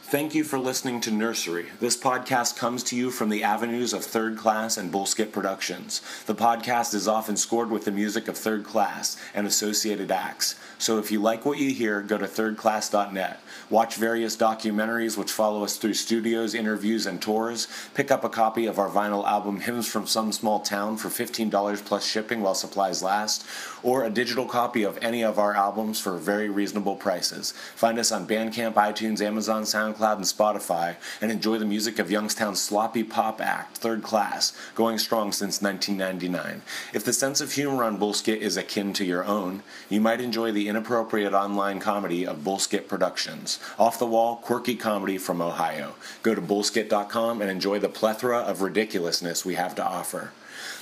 Thank you for listening to Nursery. This podcast comes to you from the avenues of Third Class and Bullskit Productions. The podcast is often scored with the music of Third Class and associated acts. So if you like what you hear, go to thirdclass.net. Watch various documentaries which follow us through studios, interviews, and tours. Pick up a copy of our vinyl album Hymns from Some Small Town for $15 plus shipping while supplies last, or a digital copy of any of our albums for very reasonable prices. Find us on Bandcamp, iTunes, Amazon, SoundCloud, and Spotify, and enjoy the music of Youngstown's sloppy pop act, Third Class, going strong since 1999. If the sense of humor on Bullskit is akin to your own, you might enjoy the inappropriate online comedy of Bullskit Productions, off-the-wall, quirky comedy from Ohio. Go to bullskit.com and enjoy the plethora of ridiculousness we have to offer.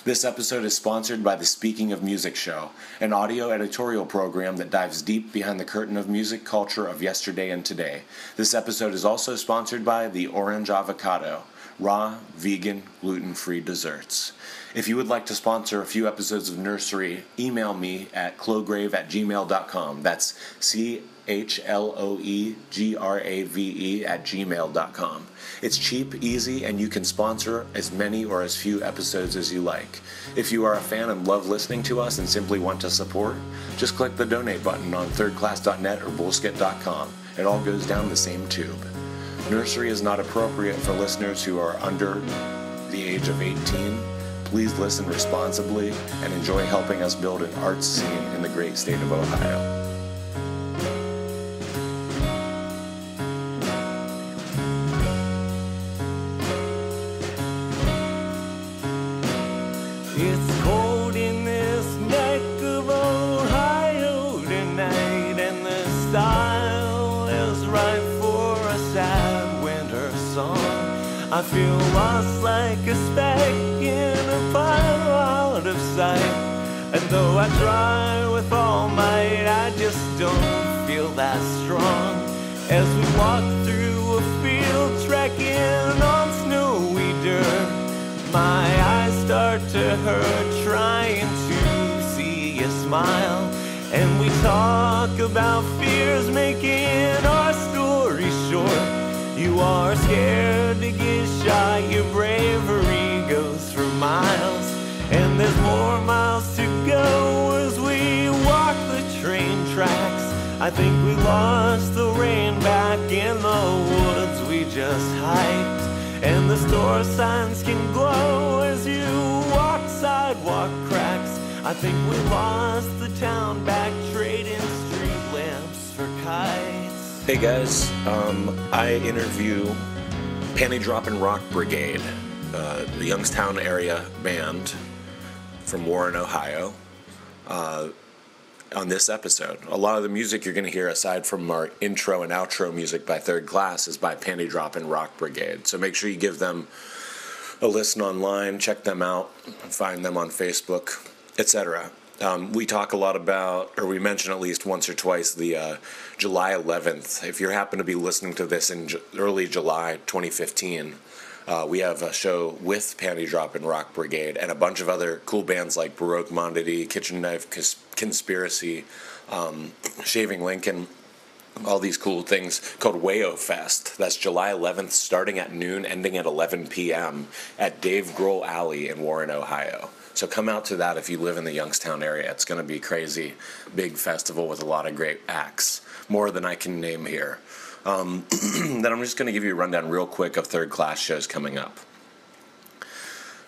This episode is sponsored by the Speaking of Music Show, an audio editorial program that dives deep behind the curtain of music culture of yesterday and today. This episode is also sponsored by the Orange Avocado, raw, vegan, gluten-free desserts. If you would like to sponsor a few episodes of Nursery, email me at cloegrave@gmail.com. That's CHLOEGRAVE@gmail.com. It's cheap, easy, and you can sponsor as many or as few episodes as you like. If you are a fan and love listening to us and simply want to support, just click the donate button on thirdclass.net or bullskit.com. It all goes down the same tube. Nursery is not appropriate for listeners who are under the age of 18. Please listen responsibly and enjoy helping us build an arts scene in the great state of Ohio. It's cold in this neck of Ohio tonight, and the style is right for a sad winter song. I feel lost like a speck in a pile out of sight, and though I try with all might, I just don't feel that strong. As we walk through a field trekking on snowy dirt, my eyes start to hurt trying to see a smile, and we talk about fears making our story short. You are scared to get shot, your bravery goes for miles, and there's more miles to go as we walk the train tracks. I think we lost the rain back in the woods we just hiked, and the store signs can glow as you walk sidewalk cracks. I think we lost the town back trading street lamps for kites. Hey guys, I interview Panty Droppin Rock Brigade, the Youngstown area band from Warren, Ohio, on this episode. A lot of the music you're going to hear, aside from our intro and outro music by Third Class, is by Panty Droppin Rock Brigade. So make sure you give them a listen online, check them out, find them on Facebook, etc. We talk a lot about, or we mention at least once or twice, the July 11th. If you happen to be listening to this in early July 2015, we have a show with Panty Droppin Rock Brigade and a bunch of other cool bands like Baroque Mondity, Kitchen Knife Conspiracy, Shaving Lincoln, all these cool things called Wayo Fest. That's July 11th, starting at noon, ending at 11 p.m. at Dave Grohl Alley in Warren, Ohio. So come out to that if you live in the Youngstown area. It's going to be crazy, big festival with a lot of great acts, more than I can name here. Then I'm just going to give you a rundown real quick of Third Class shows coming up.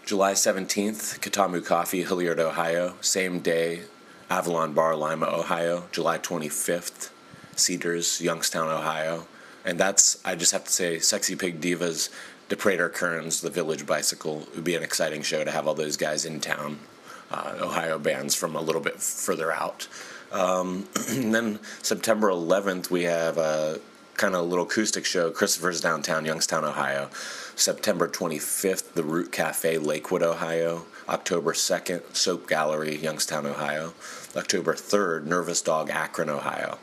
July 17th, Katamu Coffee, Hilliard, Ohio. Same day, Avalon Bar, Lima, Ohio. July 25th, Cedars, Youngstown, Ohio. And that's, I just have to say, Sexy Pig Divas, Deprater Kearns, The Village Bicycle. It would be an exciting show to have all those guys in town. Ohio bands from a little bit further out. And then September 11th, we have a kind of little acoustic show, Christopher's Downtown, Youngstown, Ohio. September 25th, The Root Cafe, Lakewood, Ohio. October 2nd, Soap Gallery, Youngstown, Ohio. October 3rd, Nervous Dog, Akron, Ohio.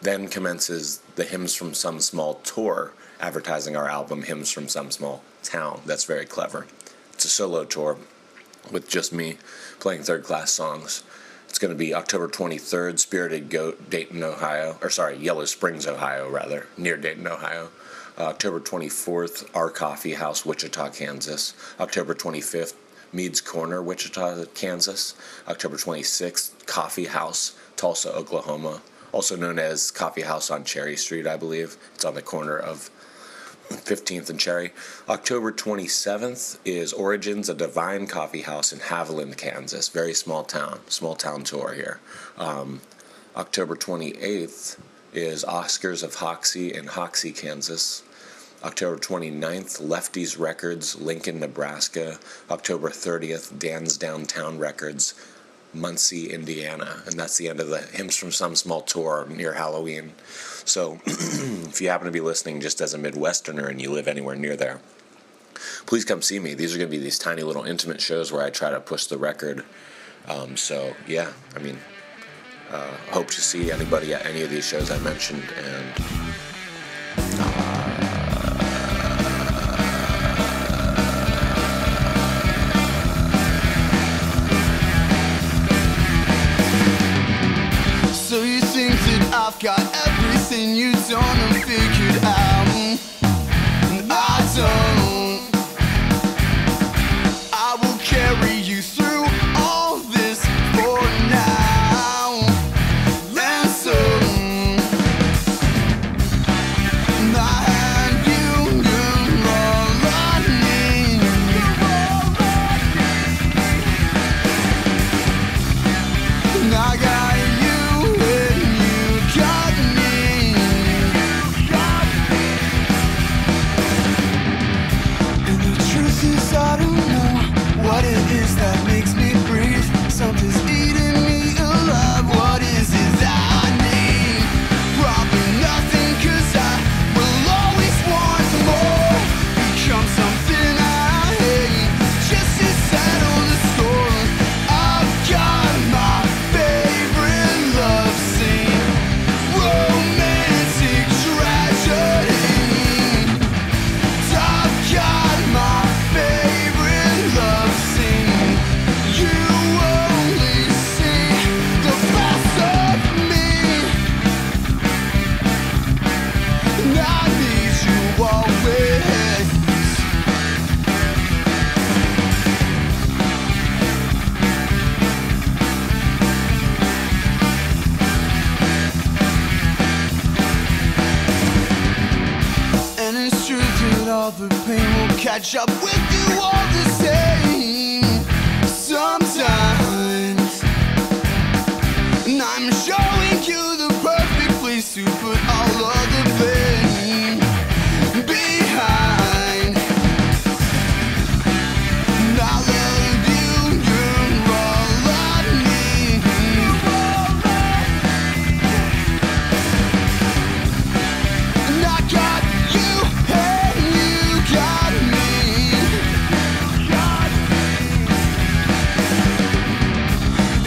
Then commences the Hymns from Some Small tour, advertising our album Hymns from Some Small Town. That's very clever. It's a solo tour with just me playing Third Class songs. It's going to be October 23rd, Spirited Goat, Dayton, Ohio. Yellow Springs, Ohio, rather, near Dayton, Ohio. October 24th, Our Coffee House, Wichita, Kansas. October 25th, Mead's Corner, Wichita, Kansas. October 26th, Coffee House, Tulsa, Oklahoma. Also known as Coffee House on Cherry Street, I believe. It's on the corner of 15th and Cherry. October 27th is Origins, a Divine Coffee House in Haviland, Kansas. Very small town tour here. October 28th is Oscars of Hoxie in Hoxie, Kansas. October 29th, Lefties Records, Lincoln, Nebraska. October 30th, Dan's Downtown Records, Muncie, Indiana. And that's the end of the Hymns from Some Small Tour near Halloween. So if you happen to be listening just as a Midwesterner and you live anywhere near there, please come see me. These are going to be these tiny little intimate shows where I try to push the record. Hope to see anybody at any of these shows I mentioned. And So you think that I've got everything you don't figured out, and I don't. I will carry you through all this for now, and so I had you all I need, and I got you and you got me. And the truth is I don't know what it is that makes me breathe. Something's eating me alive. What is it that I need? Probably nothing, 'cause I will always want more. Become something I hate just to settle the score. I've got my favorite love scene, romantic tragedy. I've got my favorite love scene. You only see the best of me, and I need you always. And it's true that all the pain will catch up with you all the same sometimes. And I'm showing you the perfect place to put all of the pain behind. And I love you, you're all I need. And I got you and you got me.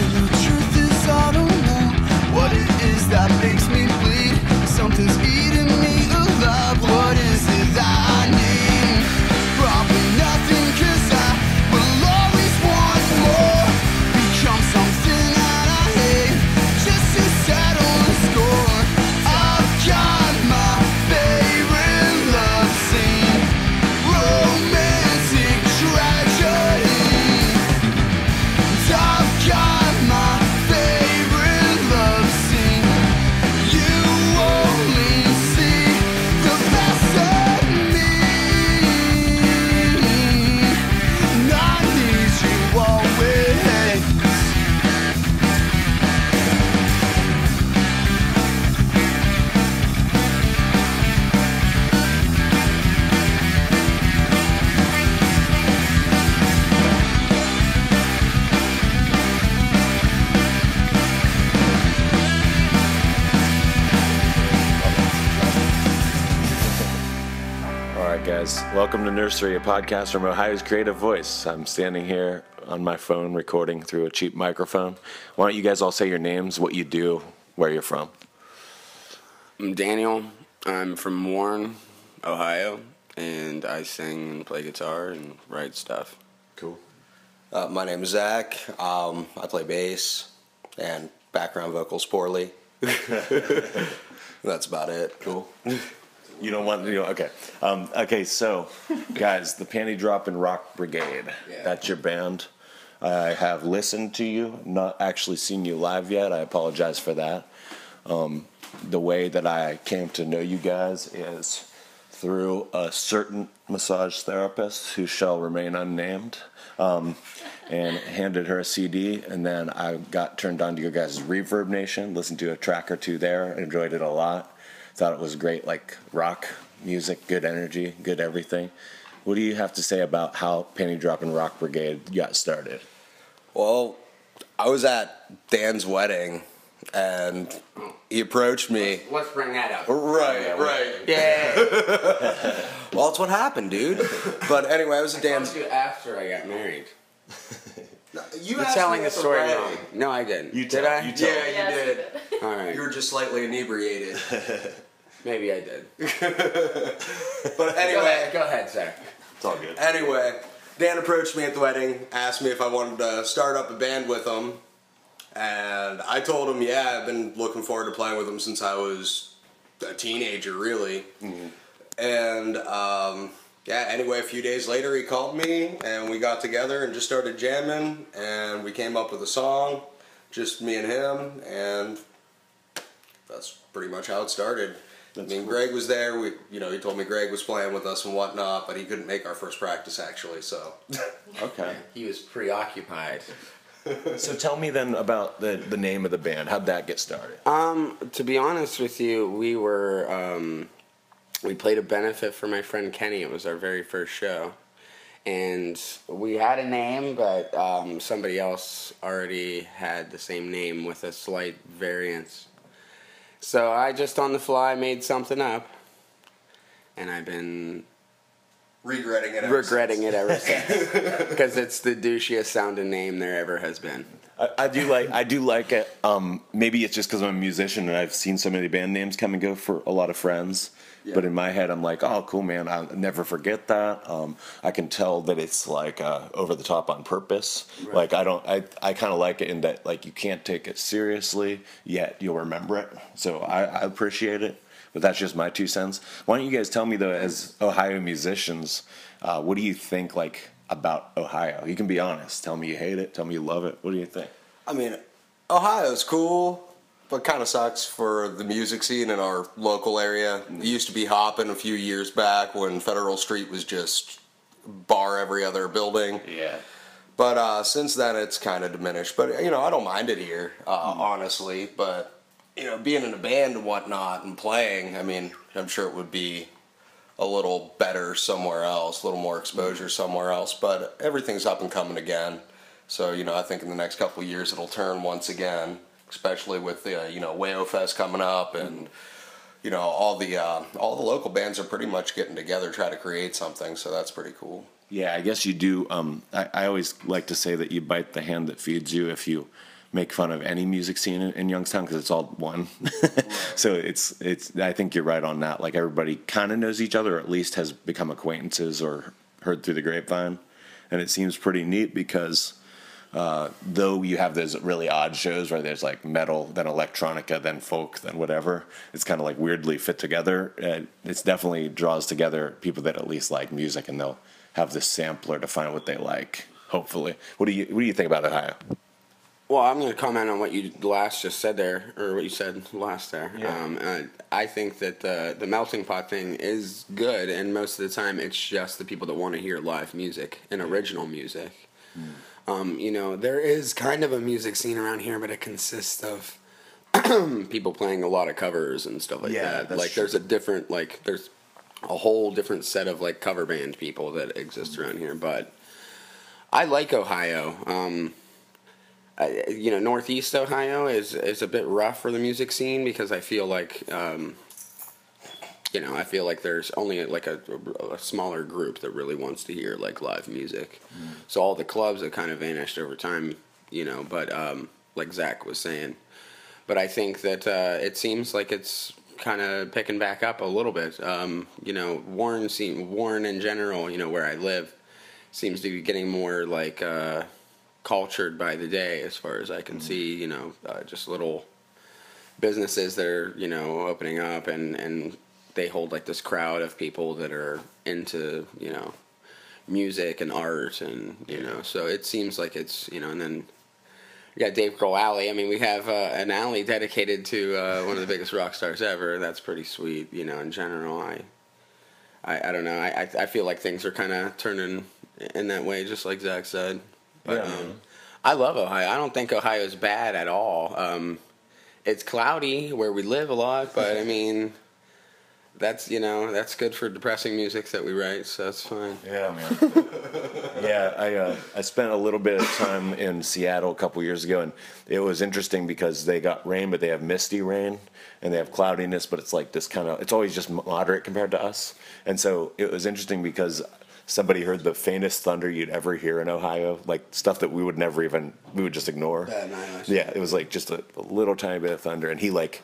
And the truth is I don't know what it is that makes me bleed. Something's eating me alive. What is it that I need? Probably nothing, 'cause I will always want more. Become something that I hate just to settle the score. I've got my favorite love scene, romantic tragedy. I've got my favorite love scene. You only see the best of me, and I need you always. all right, guys, welcome to Nursery, a podcast from Ohio's creative voice. I'm standing here on my phone recording through a cheap microphone. Why don't you guys all say your names, what you do, where you're from? I'm Daniel. I'm from Warren, Ohio, and I sing and play guitar and write stuff. Cool. My name is Zach. I play bass and background vocals poorly. That's about it. Cool. You don't want to. Okay. Okay. So, guys, the Panty Droppin Rock Brigade. Yeah. That's your band. I have listened to you, not actually seen you live yet. I apologize for that. The way that I came to know you guys is through a certain massage therapist who shall remain unnamed, and handed her a CD, and then I got turned on to your guys' Reverb Nation, listened to a track or two there, enjoyed it a lot, thought it was great, like rock music, good energy, good everything. What do you have to say about how Panty Droppin Rock Brigade got started? Well, I was at Dan's wedding, and he approached me. Let's bring that up. Right. Yeah. Well, that's what happened, dude. But anyway, I was at Dan's. I told you after I got married. You're You're telling the story wrong. No, I didn't. Did I? Yeah, you did. All right. You were just slightly inebriated. Maybe I did. But anyway, Go ahead, Zach. It's all good. Anyway, Dan approached me at the wedding, asked me if I wanted to start up a band with him, and I told him, yeah, I've been looking forward to playing with him since I was a teenager, really. Mm-hmm. And yeah, anyway, a few days later he called me, and we got together and just started jamming, and we came up with a song, just me and him, and that's pretty much how it started. That's I mean, cool. Greg was there. He told me Greg was playing with us and whatnot, but he couldn't make our first practice actually. So, Okay. He was preoccupied. So tell me then about the name of the band. How'd that get started? To be honest with you, we were we played a benefit for my friend Kenny. It was our very first show, and we had a name, but somebody else already had the same name with a slight variance. So I just on the fly made something up, and I've been regretting it ever since because it's the douchiest sounding name there ever has been. I do like it. Maybe it's just because I'm a musician and I've seen so many band names come and go for a lot of friends. Yeah. But in my head, I'm like, oh, cool, man. I'll never forget that. I can tell that it's like over the top on purpose. Right. Like I kind of like it in that like you can't take it seriously, yet you'll remember it. So I appreciate it. But that's just my 2 cents. Why don't you guys tell me though, as Ohio musicians, what do you think like about Ohio? You can be honest. Tell me you hate it. Tell me you love it. What do you think? I mean, Ohio's cool, but kind of sucks for the music scene in our local area. It used to be hopping a few years back when Federal Street was just bar every other building. Yeah. But since then, it's kind of diminished. But, I don't mind it here, honestly. But, being in a band and whatnot and playing, I mean, I'm sure it would be a little better somewhere else, a little more exposure somewhere else. But everything's up and coming again. So, I think in the next couple of years it'll turn once again, especially with the, Wayo Fest coming up and, all the local bands are pretty much getting together, try to create something. So that's pretty cool. Yeah, I guess you do. I always like to say that you bite the hand that feeds you if you make fun of any music scene in Youngstown because it's all one. Right. So it's. I think you're right on that. Like everybody kind of knows each other, or at least has become acquaintances or heard through the grapevine, and it seems pretty neat because. Though you have those really odd shows where there's like metal, then electronica, then folk, then whatever, it's kind of like weirdly fit together. It definitely draws together people that at least like music, and they'll have this sampler to find what they like. Hopefully, what do you think about Ohio? Well, I'm going to comment on what you last just said there, or what you said last there. Yeah. I think that the melting pot thing is good, and most of the time it's just the people that want to hear live music and original music. Mm. There is kind of a music scene around here, but it consists of people playing a lot of covers and stuff like that. Like true. There's a whole different set of like cover band people that exist around here. But I like Ohio. Northeast Ohio is a bit rough for the music scene because I feel like there's only like a smaller group that really wants to hear like live music. Mm. So all the clubs have kind of vanished over time, but like Zach was saying. But I think that it seems like it's kind of picking back up a little bit. Warren in general, where I live, seems to be getting more like cultured by the day as far as I can see, just little businesses that are, opening up and they hold like this crowd of people that are into, you know, music and art, and you know, so it seems like it's, you know, and then we got Dave Grohl Alley. I mean, we have an alley dedicated to one of the biggest rock stars ever. That's pretty sweet, you know. In general, I don't know. I feel like things are kind of turning in that way, just like Zach said. But I love Ohio. I don't think Ohio's bad at all. It's cloudy where we live a lot, but I mean, that's, you know, that's good for depressing music that we write, so that's fine. Yeah, man. Yeah, I spent a little bit of time in Seattle a couple years ago, and it was interesting because they got rain, but they have misty rain, and they have cloudiness, but it's like this kind of, it's always just moderate compared to us. And so it was interesting because somebody heard the faintest thunder you'd ever hear in Ohio, like stuff that we would never even, we would just ignore. Yeah, it was like just a little tiny bit of thunder, and he like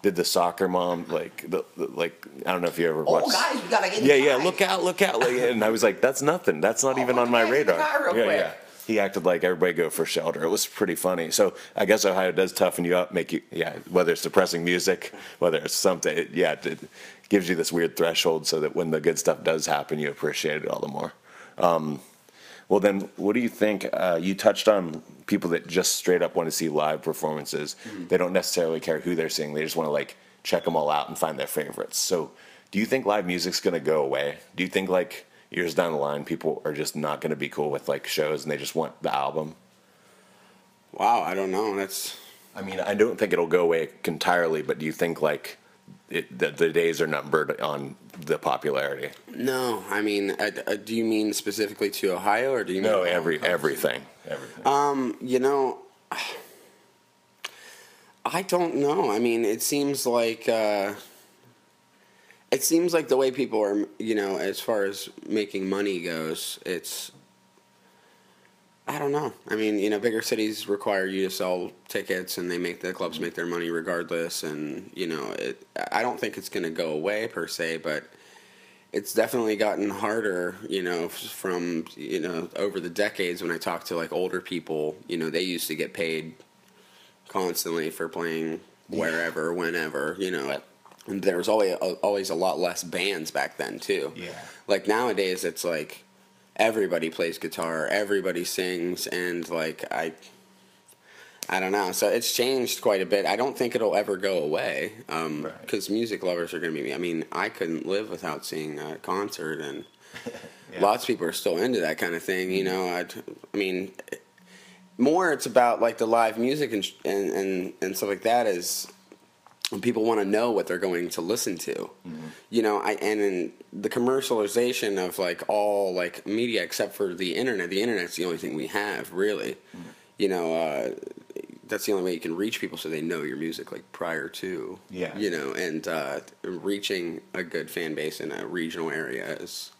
did the soccer mom, like like I don't know if you ever watched. Oh guys, we gotta get yeah, look out, like, and I was like, that's nothing, that's not even on my radar. Yeah. He acted like everybody go for shelter. It was pretty funny. So I guess Ohio does toughen you up, make you, whether it's depressing music, whether it's something, it gives you this weird threshold so that when the good stuff does happen, you appreciate it all the more. Well, then, what do you think? You touched on people that just straight up want to see live performances. Mm-hmm. They don't necessarily care who they're seeing. They just want to like check them all out and find their favorites. So, do you think live music's going to go away? Do you think like years down the line, people are just not going to be cool with like shows and they just want the album? Wow, I don't know. I mean, I don't think it'll go away entirely, but do you think like the days are numbered on the popularity? No, I mean, do you mean specifically to Ohio, or do you mean everything? You know, I don't know. I mean, it seems like the way people are, you know, as far as making money goes, it's, I don't know. I mean, you know, bigger cities require you to sell tickets, and the clubs make their money regardless. And, you know, I don't think it's going to go away per se, but it's definitely gotten harder, you know, from, you know, over the decades. When I talk to like older people, you know, they used to get paid constantly for playing wherever, whenever, you know. And there was always a lot less bands back then too. Yeah. Like nowadays, it's like everybody plays guitar, everybody sings, and like I don't know. So it's changed quite a bit. I don't think it'll ever go away, because music lovers are going to be. I mean, I couldn't live without seeing a concert, and lots of people are still into that kind of thing. You know, I mean, more it's about like the live music and stuff like that is. And people want to know what they're going to listen to, you know. And in the commercialization of like all like media except for the internet. The internet's the only thing we have, really. You know, that's the only way you can reach people, so they know your music like prior to. Yeah. You know, and reaching a good fan base in a regional area is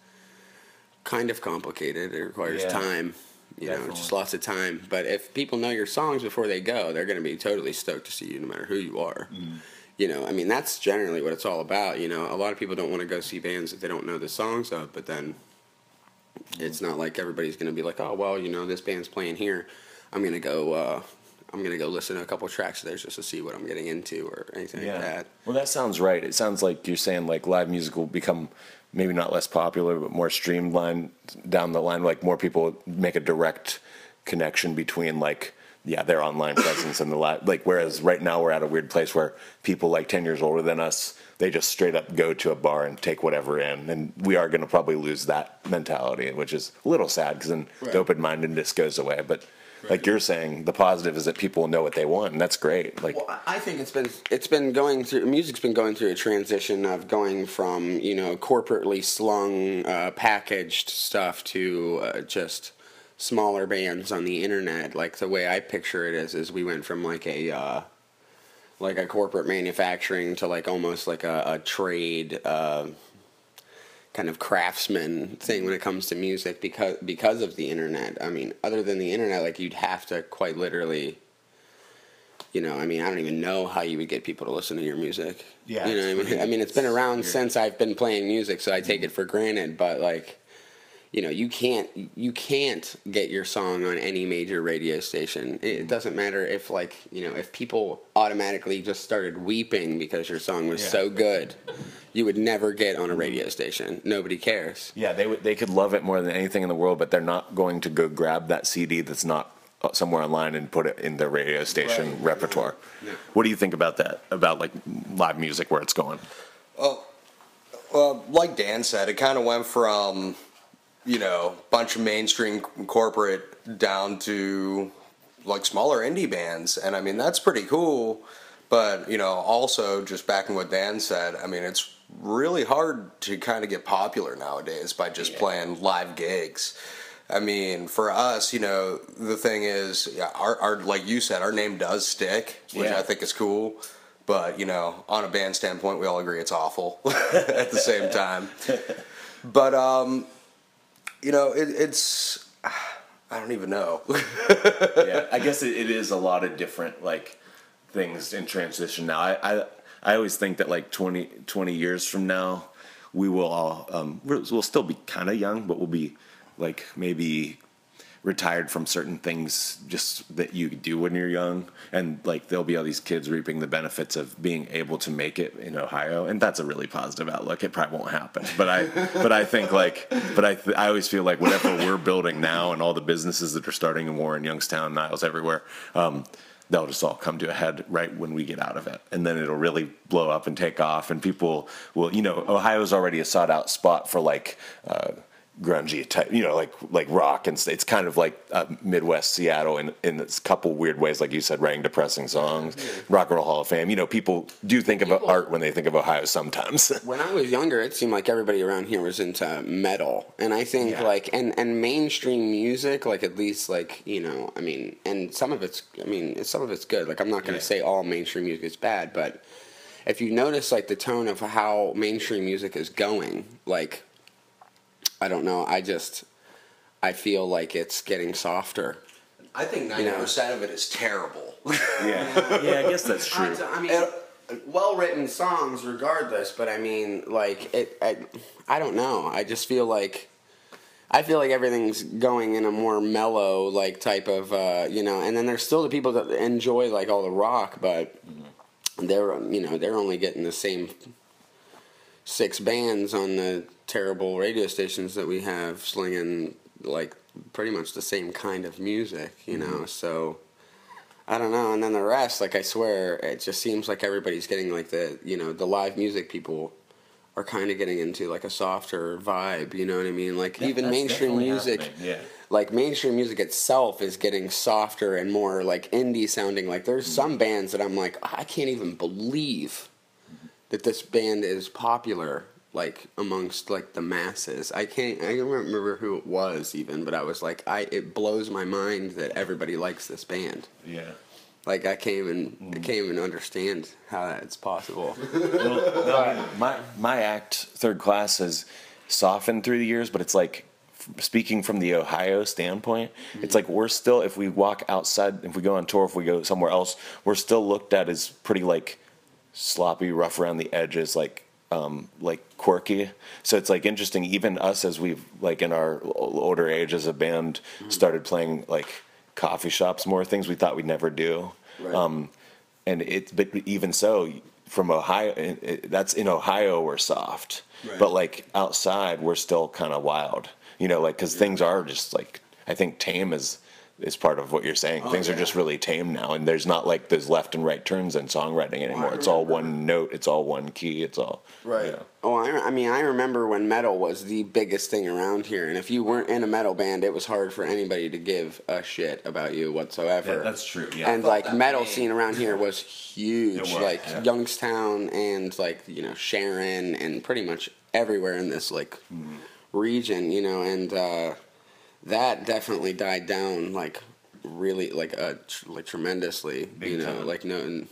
kind of complicated. It requires time. You know, just lots of time. But if people know your songs before they go, they're going to be totally stoked to see you, no matter who you are. You know, I mean, that's generally what it's all about. You know, a lot of people don't want to go see bands that they don't know the songs of, but then it's not like everybody's going to be like, oh, well, you know, this band's playing here. I'm going to go listen to a couple tracks of theirs just to see what I'm getting into or anything like that. Well, that sounds right. It sounds like you're saying like live music will become maybe not less popular, but more streamlined down the line. Like more people make a direct connection between like, their online presence and the live. Like, whereas right now we're at a weird place where people like 10 years older than us, they just straight up go to a bar and take whatever in. And we are going to probably lose that mentality, which is a little sad because then the open-mindedness goes away. But like you're saying, the positive is that people know what they want, and that's great. Like, well, I think music's been going through a transition of going from, you know, corporately slung, packaged stuff to just smaller bands on the internet. Like the way I picture it is we went from like a corporate manufacturing to like almost like a trade kind of craftsman thing when it comes to music because of the internet. I mean, other than the internet, like you'd have to quite literally, you know, I mean, I don't even know how you would get people to listen to your music. Yeah, you know what I mean? I mean, it's been around since I've been playing music, so I take it for granted, but like, you know, you can't get your song on any major radio station. It doesn't matter if, like, you know, if people automatically just started weeping because your song was so good, you would never get on a radio station. Nobody cares. Yeah, they could love it more than anything in the world, but they're not going to go grab that CD that's not somewhere online and put it in their radio station repertoire. Yeah. What do you think about that? About like live music, where it's going? Well, like Dan said, it kind of went from, you know, bunch of mainstream corporate down to like smaller indie bands, and I mean that's pretty cool. But you know, also just backing what Dan said, I mean it's really hard to kind of get popular nowadays by just playing live gigs. I mean, for us, you know, the thing is, our like you said, our name does stick, which I think is cool. But, you know, on a band standpoint, we all agree it's awful at the same time. But, you know, it's, I don't even know. Yeah, I guess it is a lot of different, like, things in transition now. I always think that, like, 20 years from now, we will all, we'll still be kind of young, but we'll be, like, maybe retired from certain things just that you do when you're young, and like there'll be all these kids reaping the benefits of being able to make it in Ohio, and that's a really positive outlook. It probably won't happen, but I always feel like whatever we're building now and all the businesses that are starting in Warren, Youngstown, Niles, everywhere, they'll just all come to a head right when we get out of it, and then it'll really blow up and take off, and people will, you know, Ohio's already a sought out spot for like grungy type, you know, like rock, and it's kind of like Midwest Seattle in a couple weird ways, like you said, writing depressing songs, Rock and Roll Hall of Fame. You know, people do think of art when they think of Ohio sometimes. When I was younger, it seemed like everybody around here was into metal, and I think like and mainstream music, like at least like, you know, I mean, and some of it's good. Like I'm not going to say all mainstream music is bad, but if you notice like the tone of how mainstream music is going, like, I don't know. I feel like it's getting softer. I think 90% of it is terrible. Yeah, I guess that's true. I mean, well-written songs regardless, but I mean, like, I don't know. I just feel like everything's going in a more mellow, like, type of, you know, and then there's still the people that enjoy, like, all the rock, but they're only getting the same 6 bands on the terrible radio stations that we have slinging like pretty much the same kind of music, you know. So I don't know. And then the rest, like I swear, it just seems like everybody's getting like the, you know, the live music people are kind of getting into like a softer vibe, you know what I mean? Like even mainstream music, like mainstream music itself is getting softer and more like indie sounding. Like there's some bands that I'm like, I can't even believe that this band is popular, like amongst like the masses. I don't remember who it was even, but I was like, it blows my mind that everybody likes this band. Yeah. Like I can't even understand how that's possible. Well, no, my act, Third Class, has softened through the years, but it's like, speaking from the Ohio standpoint, it's like we're still, if we walk outside, if we go on tour, if we go somewhere else, we're still looked at as pretty like sloppy, rough around the edges, like quirky. So it's like interesting, even us as we've like in our older age as a band started playing like coffee shops, more things we thought we'd never do. Right. But even so, from Ohio, that's in Ohio we're soft, right. But like outside we're still kind of wild, you know, like because things are just like, I think tame is part of what you're saying. Things are just really tame now, and there's not like those left and right turns in songwriting anymore. It's all one note, it's all one key, it's all right. You know. Oh, I mean, I remember when metal was the biggest thing around here, and if you weren't in a metal band, it was hard for anybody to give a shit about you whatsoever. Yeah, that's true. Yeah, and like metal scene around here was huge, Youngstown and like, you know, Sharon and pretty much everywhere in this like region, you know, and that definitely died down, like, really, like tremendously, big, you know, time. Like, no, and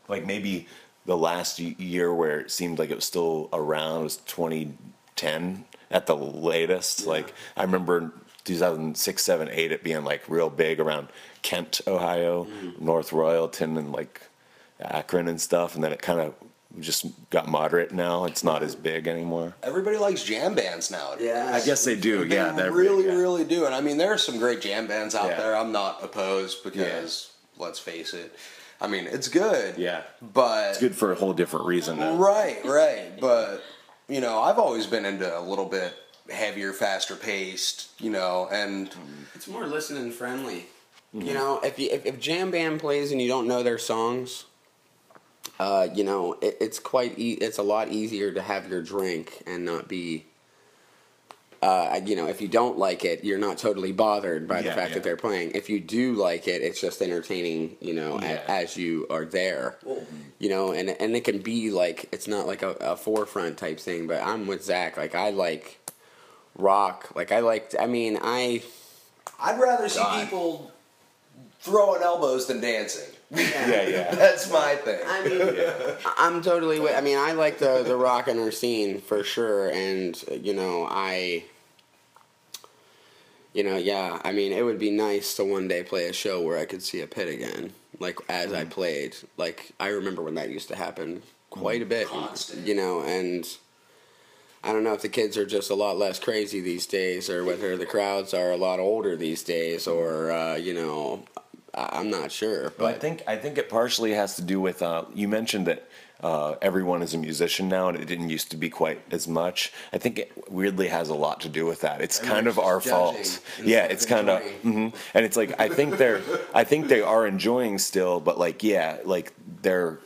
like maybe the last year where it seemed like it was still around was 2010 at the latest. Yeah. Like, I remember 2006, 7, 8 it being, like, real big around Kent, Ohio, North Royalton, and, like, Akron and stuff, and then it kind of just got moderate now. It's not as big anymore. Everybody likes jam bands nowadays. Yeah, I guess they do. They really do. And I mean, there are some great jam bands out there. I'm not opposed because, let's face it, I mean, it's good. Yeah. But it's good for a whole different reason. Right. But you know, I've always been into a little bit heavier, faster paced, you know, and it's more listening friendly. You know, if jam band plays and you don't know their songs, you know, it's it's a lot easier to have your drink and not be, you know, if you don't like it, you're not totally bothered by the fact that they're playing. If you do like it, it's just entertaining, you know, as you are there. You know, and it can be like, it's not like a forefront type thing, but I'm with Zach. Like, I like rock. Like, I'd rather see people throwing elbows than dancing. That's my thing. I mean, I'm totally with. I mean, I like the rockin' scene for sure, and you know, I mean, it would be nice to one day play a show where I could see a pit again, like as I played. Like, I remember when that used to happen quite a bit. Constant. You know, and I don't know if the kids are just a lot less crazy these days, or whether the crowds are a lot older these days, or you know, I'm not sure. But well, I think it partially has to do with you mentioned that everyone is a musician now, and it didn't used to be quite as much. I think it weirdly has a lot to do with that. It's kind of our fault. Yeah, it's kind of, and it's like I think they are enjoying still, but like they're.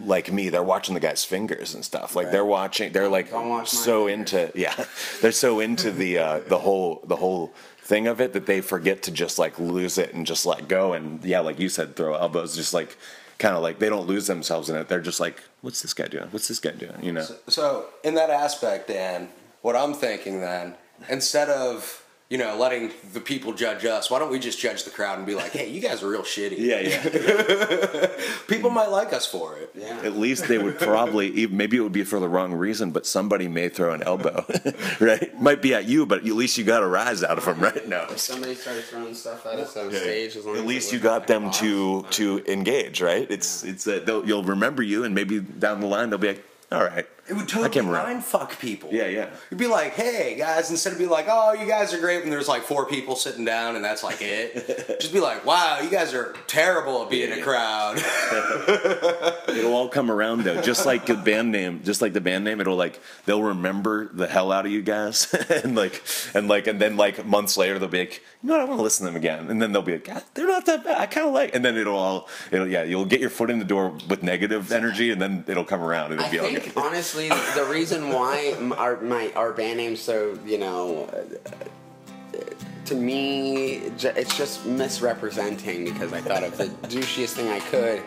Like me, they're watching the guy's fingers and stuff. Like they're like so into they're so into the whole thing of it that they forget to just like lose it and just let go, and like you said, throw elbows, just like kind of like they don't lose themselves in it. They're just like, what's this guy doing? What's this guy doing? You know. So in that aspect, Dan, what I'm thinking then, instead of, you know, letting the people judge us, why don't we just judge the crowd and be like, hey, you guys are real shitty. People might like us for it. Yeah. At least they would probably, maybe it would be for the wrong reason, but somebody may throw an elbow, right? Might be at you, but at least you got a rise out of them, right? No. If somebody started throwing stuff at us on stage, as long at as least you got them to engage, right? It's you'll remember you, and maybe down the line they'll be like, all right. It would totally mind fuck people. Yeah. You'd be like, hey, guys, instead of being like, oh, you guys are great, when there's like 4 people sitting down and that's like it. Just be like, wow, you guys are terrible at being a crowd. It'll all come around though. Just like the band name, it'll like, they'll remember the hell out of you guys. and then like months later they'll be like, you know what, I want to listen to them again. And then they'll be like, God, they're not that bad. I kind of like, and then you'll get your foot in the door with negative energy, and then it'll come around. It'll be I think, honestly, the reason why our band name's so, you know, to me, it's just misrepresenting, because I thought of the douchiest thing I could,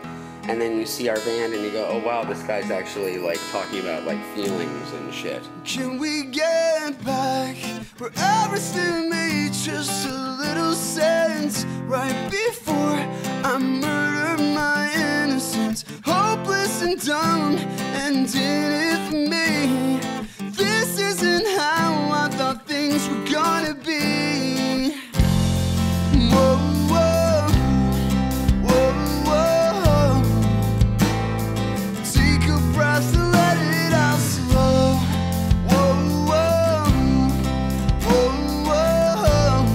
and then you see our band and you go, oh wow, this guy's actually like talking about like feelings and shit. Can we get back where everything made just a little sense? Right before I murdered my innocence, hopeless and dumb, and in it for me. This isn't how I thought things were gonna be. Whoa, whoa, whoa, whoa. Take a breath and let it out slow. Whoa, whoa, whoa, whoa.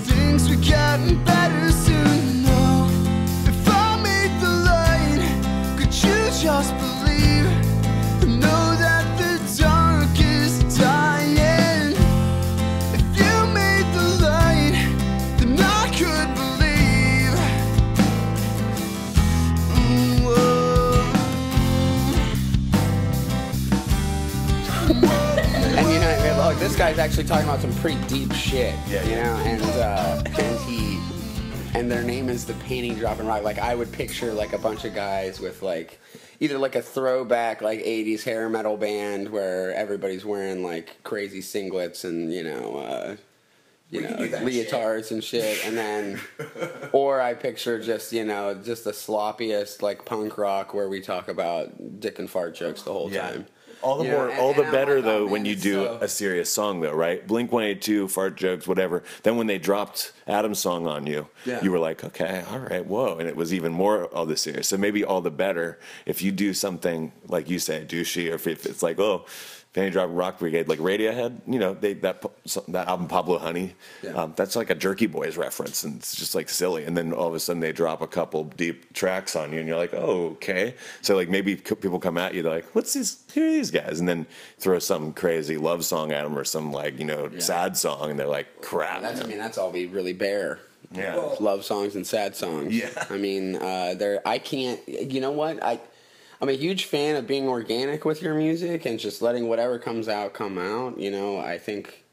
Things were getting better soon. No, if I made the light, could you just believe? Know that the dark is dying. If you made the light, then I could believe. And you know, look, this guy's actually talking about some pretty deep shit. Yeah, you know, and their name is the Panty Droppin Rock. Like, I would picture like a bunch of guys with like either like a throwback like 80s hair metal band where everybody's wearing like crazy singlets and leotards and shit, and then or I picture just the sloppiest like punk rock where we talk about dick and fart jokes the whole time. All the You know, all the I'm better like, though oh, when man, you it's do so- a serious song though, right? Blink-182, fart jokes, whatever. Then when they dropped Adam's song on you, you were like, okay, all right, whoa, and it was even more all the serious. So maybe all the better if you do something like you say, douchey, or if it's like, oh, Panty Droppin Rock Brigade, like Radiohead, you know, that album Pablo Honey, that's like a Jerky Boys reference, and it's just like silly. And then all of a sudden they drop a couple deep tracks on you, and you're like, oh, okay. So like maybe people come at you, they're like, who are these guys? And then throw some crazy love song at them or some like, you know, sad song, and they're like, crap. That's all we really bear. Yeah. Love songs and sad songs. Yeah. I mean, I can't, you know what? I'm a huge fan of being organic with your music and just letting whatever comes out come out. You know, I think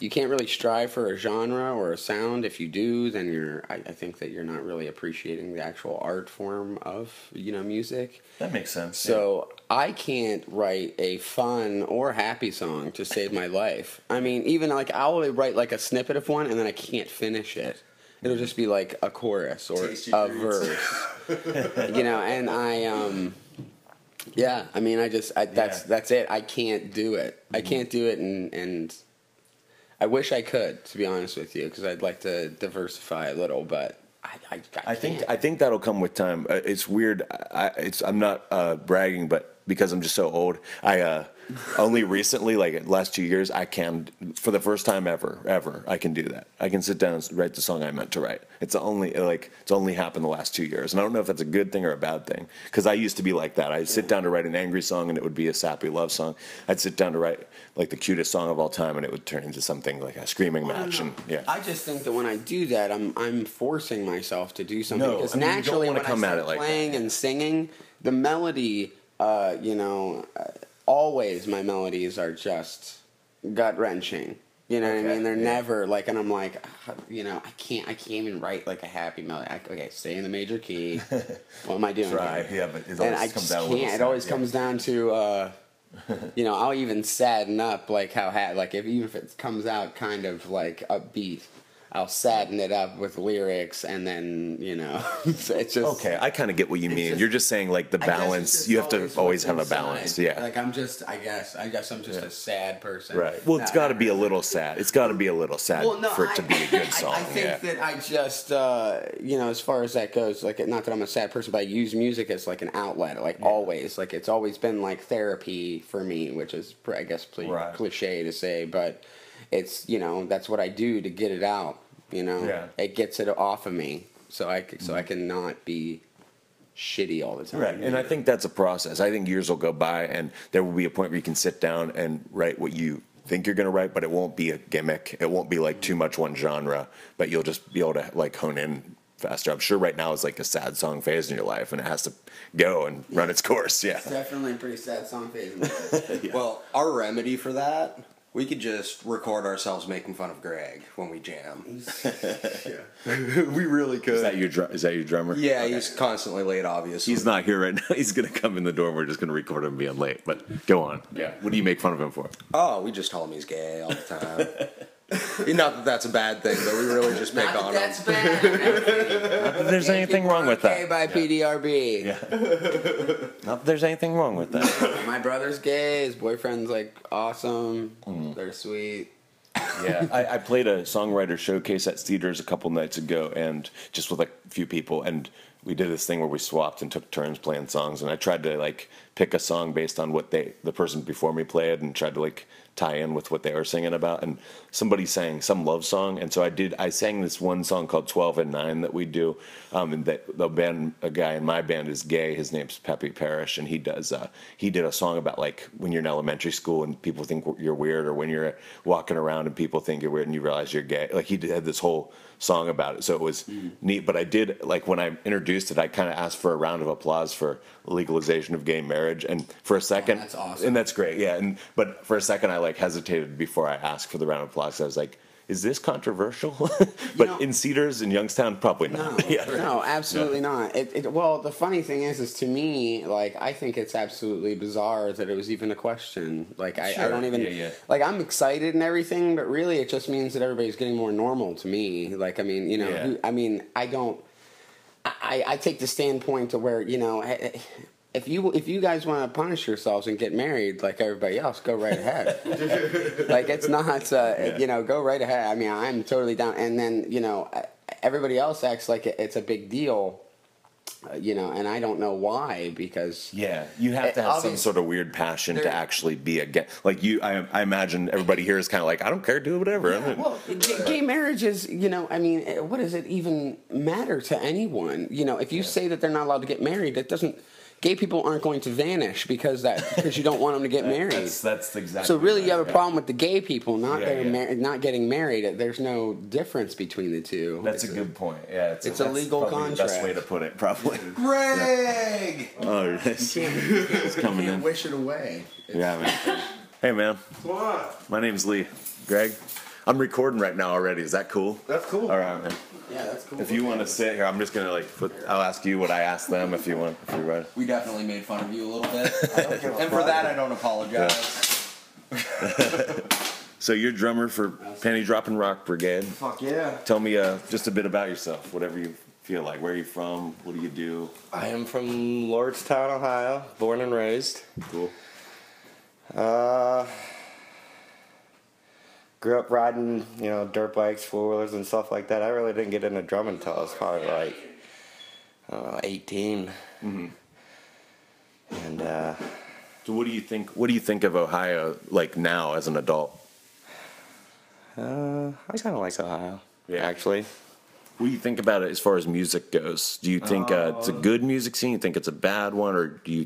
you can't really strive for a genre or a sound. If you do, then I think that you're not really appreciating the actual art form of, you know, music. That makes sense. So I can't write a fun or happy song to save my life. I mean, even like I'll write like a snippet of one and then I can't finish it. It'll just be like a chorus or a verse, you know. And I mean, that's it. I can't do it. I can't do it, and I wish I could, to be honest with you, because I'd like to diversify a little, but I think that'll come with time. It's weird. I'm not bragging, but because I'm just so old, I only recently, like last 2 years, I can, for the first time ever, I can do that. I can sit down and write the song I meant to write. It's only happened the last 2 years, and I don't know if that's a good thing or a bad thing. Because I used to be like that. I'd sit down to write an angry song, and it would be a sappy love song. I'd sit down to write like the cutest song of all time, and it would turn into something like a screaming match. And yeah, I just think that when I do that, I'm forcing myself to do something, No, because I mean, you don't naturally wanna when come I at start it like playing that. and singing, the melody, always my melodies are just gut wrenching. You know what I mean? They're never like, and I'm like, you know, I can't even write like a happy melody. Okay, stay in the major key. What am I doing? Try, here? yeah, but it And always I comes just down a little can't. It sad, always yeah. comes down to, you know, I'll even sadden up like how even if it comes out kind of like upbeat, I'll sadden it up with lyrics, and then, you know, it's just okay. I kind of get what you mean. You're just saying like the I guess it's balance. just You have to always what's have a inside. balance. Yeah. Like I guess I'm just a sad person. Right. Well, it's got to be a little sad. It's got to be a little sad Well, no, for it to be a good song. I think that I just, you know, as far as that goes, like, not that I'm a sad person, but I use music as like an outlet, like always. Like it's always been like therapy for me, which is, I guess, cliche to say, but it's, you know, that's what I do to get it out. You know, it gets it off of me, so I can not be shitty all the time. Right, and I think that's a process. I think years will go by, and there will be a point where you can sit down and write what you think you're going to write, but it won't be a gimmick. It won't be like too much one genre, but you'll just be able to like hone in faster. I'm sure right now is like a sad song phase in your life, and it has to go and run its course. Yeah, It's definitely a pretty sad song phase. Well, our remedy for that, we could just record ourselves making fun of Greg when we jam. We really could. Is that your drummer? Yeah, he's constantly late, obviously. He's not here right now. He's going to come in the door, and we're just going to record him being late. But go on. Yeah. What do you make fun of him for? Oh, we just tell him he's gay all the time. Not that that's a bad thing, but we really just make on him. That's bad. Not that there's anything wrong with Okay, that. by PDRB. Yeah. Not that there's anything wrong with that. My brother's gay. His boyfriend's like awesome. They're sweet. Yeah, I played a songwriter showcase at Cedars a couple nights ago, and just with like a few people, and we did this thing where we swapped and took turns playing songs, and I tried to like pick a song based on what the person before me played, and tried to like tie in with what they were singing about. And somebody sang some love song, and so I sang this one song called 12 and 9 that we do, and a guy in my band is gay. His name's Pepe Parrish, and he did a song about like when you're in elementary school and people think you're weird, or when you're walking around and people think you're weird and you realize you're gay. Like he had this whole song about it, so it was neat. But I did, like, when I introduced it, I kind of asked for a round of applause for legalization of gay marriage, and for a second, that's awesome. and that's great, yeah. But for a second, I like hesitated before I asked for the round of applause. I was like, is this controversial? But in Cedars and Youngstown, probably not. No, absolutely not. Well, the funny thing is to me, like, I think it's absolutely bizarre that it was even a question. Like, I don't even, like, I'm excited and everything, but really it just means that everybody's getting more normal to me. Like, I mean, you know, I take the standpoint to where, you know, if you guys want to punish yourselves and get married like everybody else, go right ahead. Like, it's not, you know, go right ahead. I mean, I'm totally down. And then, you know, everybody else acts like it's a big deal. and I don't know why, because Yeah, you have to have some sort of weird passion to actually be like you. I imagine everybody here is kind of like, I don't care, do whatever. well, gay marriage is, what does it even matter to anyone? If you say that they're not allowed to get married, that doesn't. Gay people aren't going to vanish because you don't want them to get married. That's exactly. So really, you have a problem with the gay people not Yeah. getting married. There's no difference between the two. That's a good point. Yeah, it's a legal contract. The best way to put it, probably. Greg! Yeah. Oh, it's coming in. Wish it away. Yeah, man. Hey, man. What? My name's Lee. Greg, I'm recording right now already. Is that cool? That's cool. All right, man. Yeah, that's cool. If you want to sit here, I'm just gonna I'll ask you what I asked them if you're ready. We definitely made fun of you a little bit. And for that, I don't apologize. Yeah. So you're drummer for Panty Droppin Rock Brigade. Fuck yeah. Tell me just a bit about yourself, whatever you feel like. Where are you from? What do you do? I am from Lordstown, Ohio, born and raised. Cool. Grew up riding, dirt bikes, four-wheelers, and stuff like that. I really didn't get into drumming until I was probably like, 18. Mm-hmm. And So what do you think? What do you think of Ohio like now as an adult? I kind of like Ohio, Yeah. actually. What do you think about it as far as music goes? Do you think it's a good music scene? You think it's a bad one, or what do you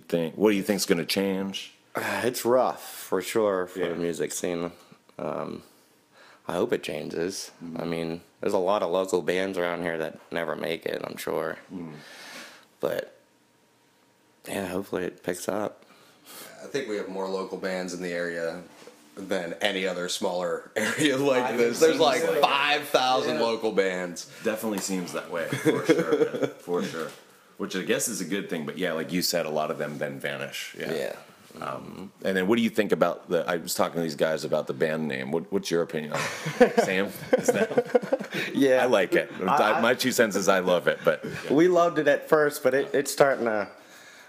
think is going to change? It's rough, for sure, for Yeah. the music scene. I hope it changes. I mean, there's a lot of local bands around here that never make it, I'm sure. But, yeah, hopefully it picks up. I think we have more local bands in the area than any other smaller area like this. There's like 5,000 local bands. Definitely seems that way, for sure. Man. For sure. Which I guess is a good thing, but yeah, like you said, a lot of them then vanish. Yeah. And then what do you think about I was talking to these guys about the band name. What's your opinion on it? Sam? Is that, Yeah. I like it. My 2 cents is I love it, but yeah. We loved it at first, but it's starting to,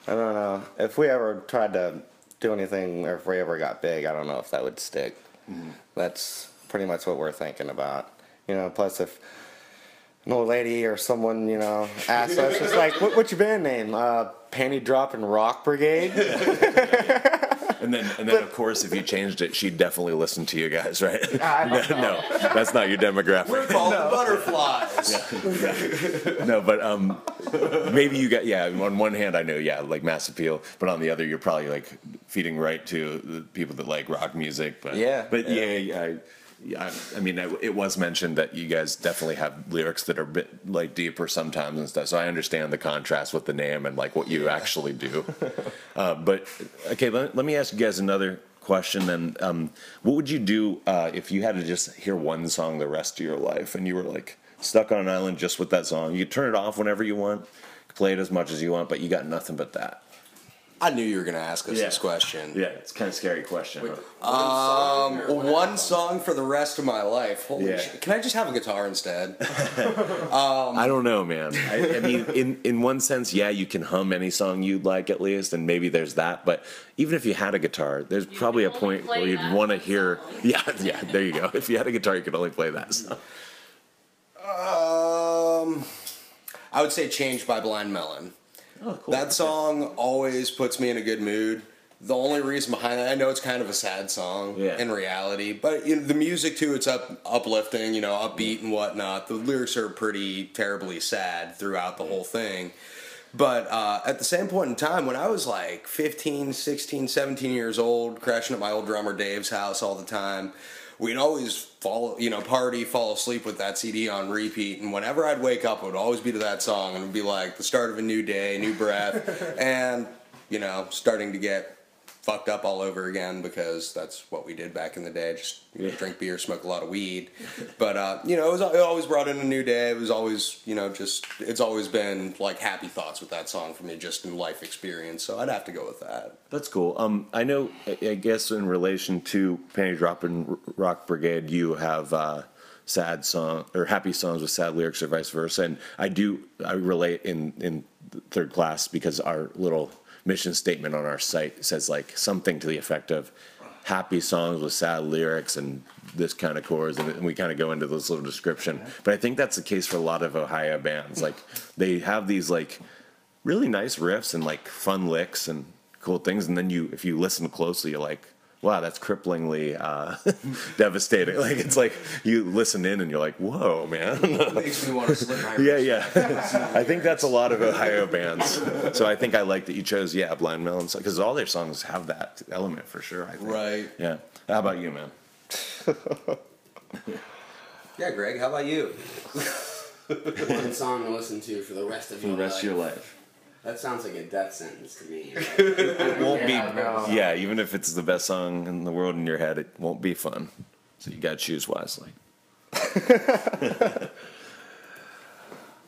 I don't know. If we ever tried to do anything, or if we ever got big, I don't know if that would stick. That's pretty much what we're thinking about. Plus if an old lady or someone, asks us, it's like, what's your band name? Panty Droppin Rock Brigade? And then of course, if you changed it, she'd definitely listen to you guys, right? No, that's not your demographic. We're called butterflies. No, but maybe you got on one hand, I know, like mass appeal, but on the other, you're probably like feeding right to the people that like rock music. But I mean, it was mentioned that you guys definitely have lyrics that are a bit like deeper sometimes and stuff. So I understand the contrast with the name and like what you actually do. But okay, let me ask you guys another question. Then, what would you do if you had to just hear one song the rest of your life, and you were like stuck on an island just with that song? You turn it off whenever you want, play it as much as you want, but you got nothing but that. I knew you were going to ask us this question. Yeah, it's kind of a scary question. Huh? One song for the rest of my life. Holy shit. Can I just have a guitar instead? I don't know, man. I mean, in one sense, you can hum any song you'd like at least, and maybe there's that. But even if you had a guitar, there's probably a point where you'd want to hear. Yeah, there you go. If you had a guitar, you could only play that song. I would say "Changed" by Blind Melon. Oh, cool. That song always puts me in a good mood. The only reason behind that, I know it's kind of a sad song in reality, but the music too, it's uplifting, upbeat and whatnot. The lyrics are pretty terribly sad throughout the whole thing. But at the same point in time, when I was like 15, 16, 17 years old, crashing at my old drummer Dave's house all the time, we'd always fall asleep with that CD on repeat, and whenever I'd wake up, it would always be to that song, and it would be like the start of a new day, new breath, and, starting to get fucked up all over again, because that's what we did back in the day, just drink beer, smoke a lot of weed, but, it always brought in a new day. It was always, it's always been, like, happy thoughts with that song for me, just in life experience, so I'd have to go with that. That's cool. I know, I guess in relation to Panty Droppin Rock Brigade, you have sad song or happy songs with sad lyrics or vice versa, and I relate in third class because our little mission statement on our site says like something to the effect of happy songs with sad lyrics and this kind of chords, and we kind of go into this little description. But I think that's the case for a lot of Ohio bands. Like they have these like really nice riffs and like fun licks and cool things. And then if you listen closely, you're like, wow, that's cripplingly devastating. Like it's like you listen in and you're like, whoa, man. It makes me want to slip my wrist. Yeah. I think that's a lot of Ohio bands. So I think I like that you chose, Blind Melons, because all their songs have that element for sure, I think. Right. Yeah. How about you, man? Yeah, Greg, how about you? One song to listen to for the rest of your life. The rest of your life. That sounds like a death sentence to me. It won't be, no. even if it's the best song in the world in your head, it won't be fun. So you got to choose wisely.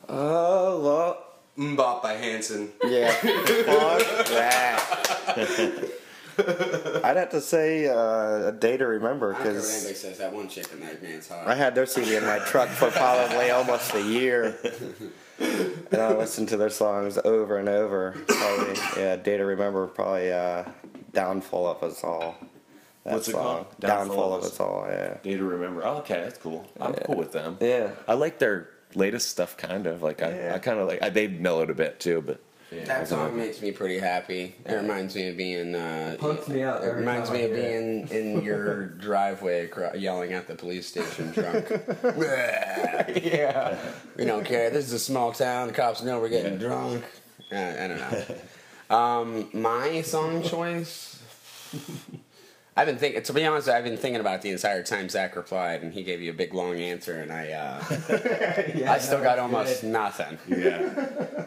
Oh, well. Mbop by Hanson. Yeah. Fuck that. I'd have to say A Day to Remember, I don't care what because anybody says, that one chick in that man's hot. I had their CD in my truck for probably almost a year. And I listened to their songs over and over. Probably, Day to Remember, probably Downfall of Us All. That What's it song. called? Downfall of Us All, yeah. Day to Remember. Oh, okay, that's cool. I'm cool with them. Yeah. I like their latest stuff, kind of. Like I kind of like. They mellowed a bit too, but That song makes me pretty happy. It reminds me of being. Punks me out It every reminds time me I of hear it. being in your driveway, yelling at the police station drunk. Yeah. We don't care. This is a small town. The cops know we're getting drunk. I don't know. My song choice. I've been thinking. To be honest, I've been thinking about it the entire time Zach replied, and he gave you a big long answer, and I still got almost nothing. yeah.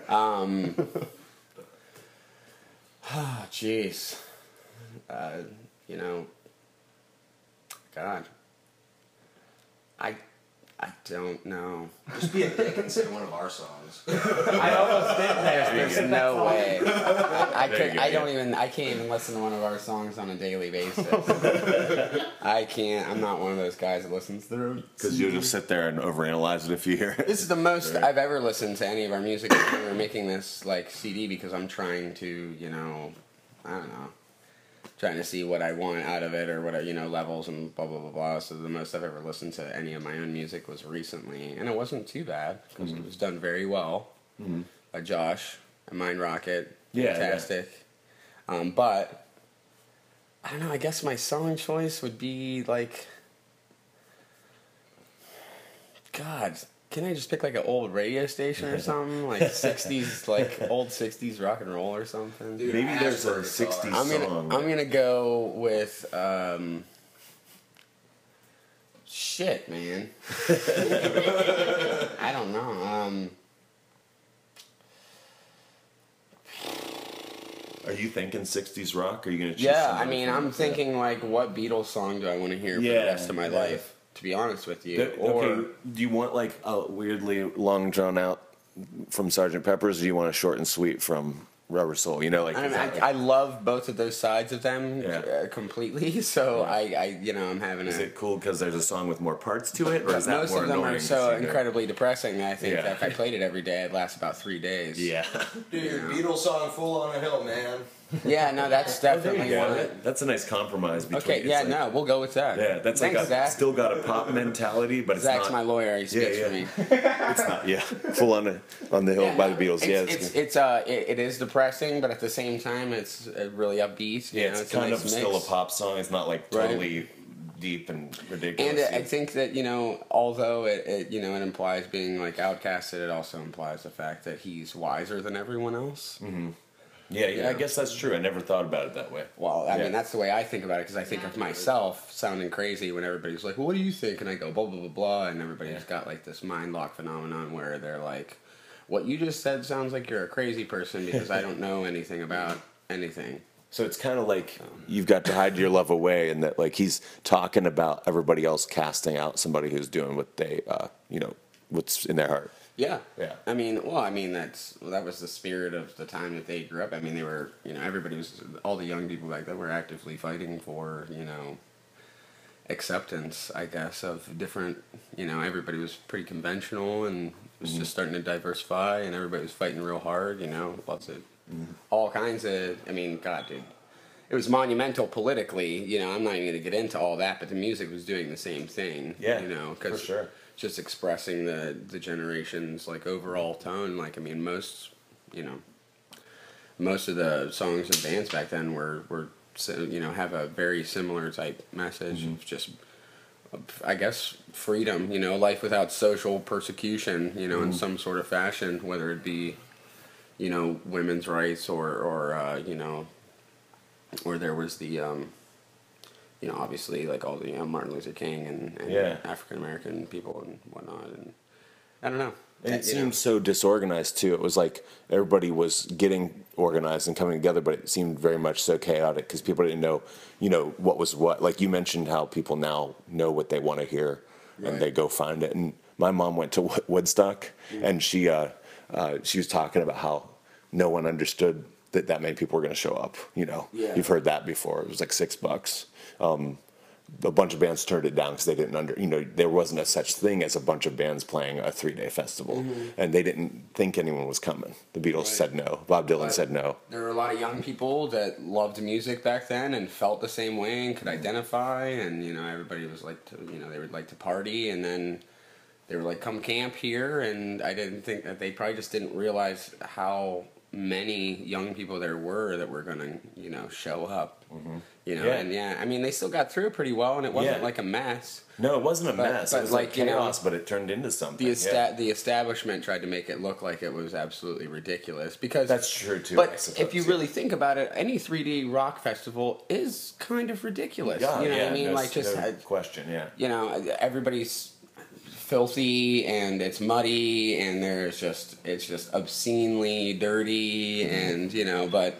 Jeez. God. I don't know. Just be a dick and sing one of our songs. I almost did there. There's no way. There you go, I can't even listen to one of our songs on a daily basis. I can't. I'm not one of those guys that listens through. Because you'll just sit there and overanalyze it if you hear it. This is the most I've ever listened to any of our music. We were making this CD because I'm trying to, I don't know, trying to see what I want out of it or what levels and blah blah blah blah. So the most I've ever listened to any of my own music was recently, and it wasn't too bad because it was done very well by Josh and Mind Rocket. Yeah, Fantastic. But I don't know. I guess my song choice would be like, God. Can I just pick like an old radio station or something? Like 60s, like old 60s rock and roll or something? Dude, Maybe there's a Ashford 60s guitar. song. I'm gonna go with shit, man. I don't know. Are you thinking 60s rock? Or are you going to choose Yeah, something I mean, from- I'm thinking like, what Beatles song do I want to hear for the rest of my life? To be honest with you, Okay, do you want like a weirdly long drawn out from Sgt. Pepper's, or do you want a short and sweet from Rubber Soul? I love both of those sides of them completely. So Yeah. I'm having Is a. it cool because there's a song with more parts to it, or is that Most more of them annoying? are to so see there? incredibly depressing that I think Yeah. that if I played it every day, it'd last about 3 days. Yeah. Dude, Beatles song Full on a Hill, man. Yeah, no, that's definitely Yeah, one. that's a nice compromise between. Okay, it's yeah, like- no, we'll go with that. Yeah, that's Thanks, like Zach. still got a pop mentality, but it's Zach's not. my lawyer. He speaks for me. It's not. Yeah, full on the hill by the Beatles. It is depressing, but at the same time, it's really upbeat. Yeah, it's a kind nice of mix. still a pop song. It's not like totally deep and ridiculous. And I think that although it implies being like outcasted, it also implies the fact that he's wiser than everyone else. Mm-hmm. Yeah, I guess that's true. I never thought about it that way. Well, I mean, that's the way I think about it, because I think of myself sounding crazy when everybody's like, well, what do you think? And I go, blah, blah, blah, blah, and everybody's got like this mind lock phenomenon where they're like, what you just said sounds like you're a crazy person because I don't know anything about anything. So it's kind of like you've got to hide your love away, and that like he's talking about everybody else casting out somebody who's doing what they, what's in their heart. Yeah. Yeah. I mean, that was the spirit of the time that they grew up. I mean, they were, all the young people back then were actively fighting for, acceptance, I guess, of different, everybody was pretty conventional and was just starting to diversify, and everybody was fighting real hard, lots of, all kinds of, God, dude. It was monumental politically, I'm not even going to get into all that, but the music was doing the same thing. Yeah, cause for sure. Just expressing the generation's, like, overall tone. Like, most, most of the songs and bands back then were have a very similar type message of just, I guess, freedom, life without social persecution, in some sort of fashion, whether it be, women's rights or or there was the, obviously like all the Martin Luther King and African American people and whatnot, and I don't know. And it seemed so disorganized too. It was like everybody was getting organized and coming together, but it seemed very much so chaotic because people didn't know, what was what. Like you mentioned, how people now know what they want to hear, and they go find it. And my mom went to Woodstock, and she was talking about how no one understood that many people were going to show up. You've heard that before. It was like $6. A bunch of bands turned it down because they didn't there wasn't a such thing as a bunch of bands playing a 3-day festival, and they didn't think anyone was coming. The Beatles said no. Bob Dylan said no. There were a lot of young people that loved music back then and felt the same way and could identify, and everybody was like they would like to party, and then they were like, come camp here, and I didn't think that they probably just didn't realize how many young people there were that were gonna show up. And I mean, they still got through it pretty well, and it wasn't like a mess. No, it wasn't a mess. But it was like chaos, but it turned into something. The establishment tried to make it look like it was absolutely ridiculous because that's true too. But if you really think about it, any 3D rock festival is kind of ridiculous. Yeah, what I mean? No question. Everybody's filthy and it's muddy and it's just obscenely dirty and but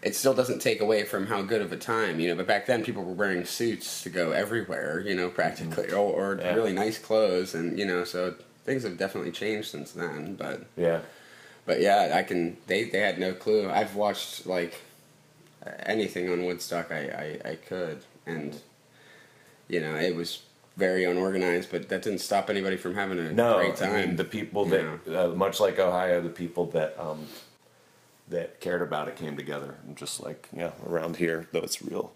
it still doesn't take away from how good of a time, but back then people were wearing suits to go everywhere, practically, or really nice clothes, and so things have definitely changed since then, but they had no clue. I've watched like anything on Woodstock I could, and it was very unorganized, but that didn't stop anybody from having a great time. I mean, the people that, much like Ohio, the people that cared about it came together. And just like, around here, though it's real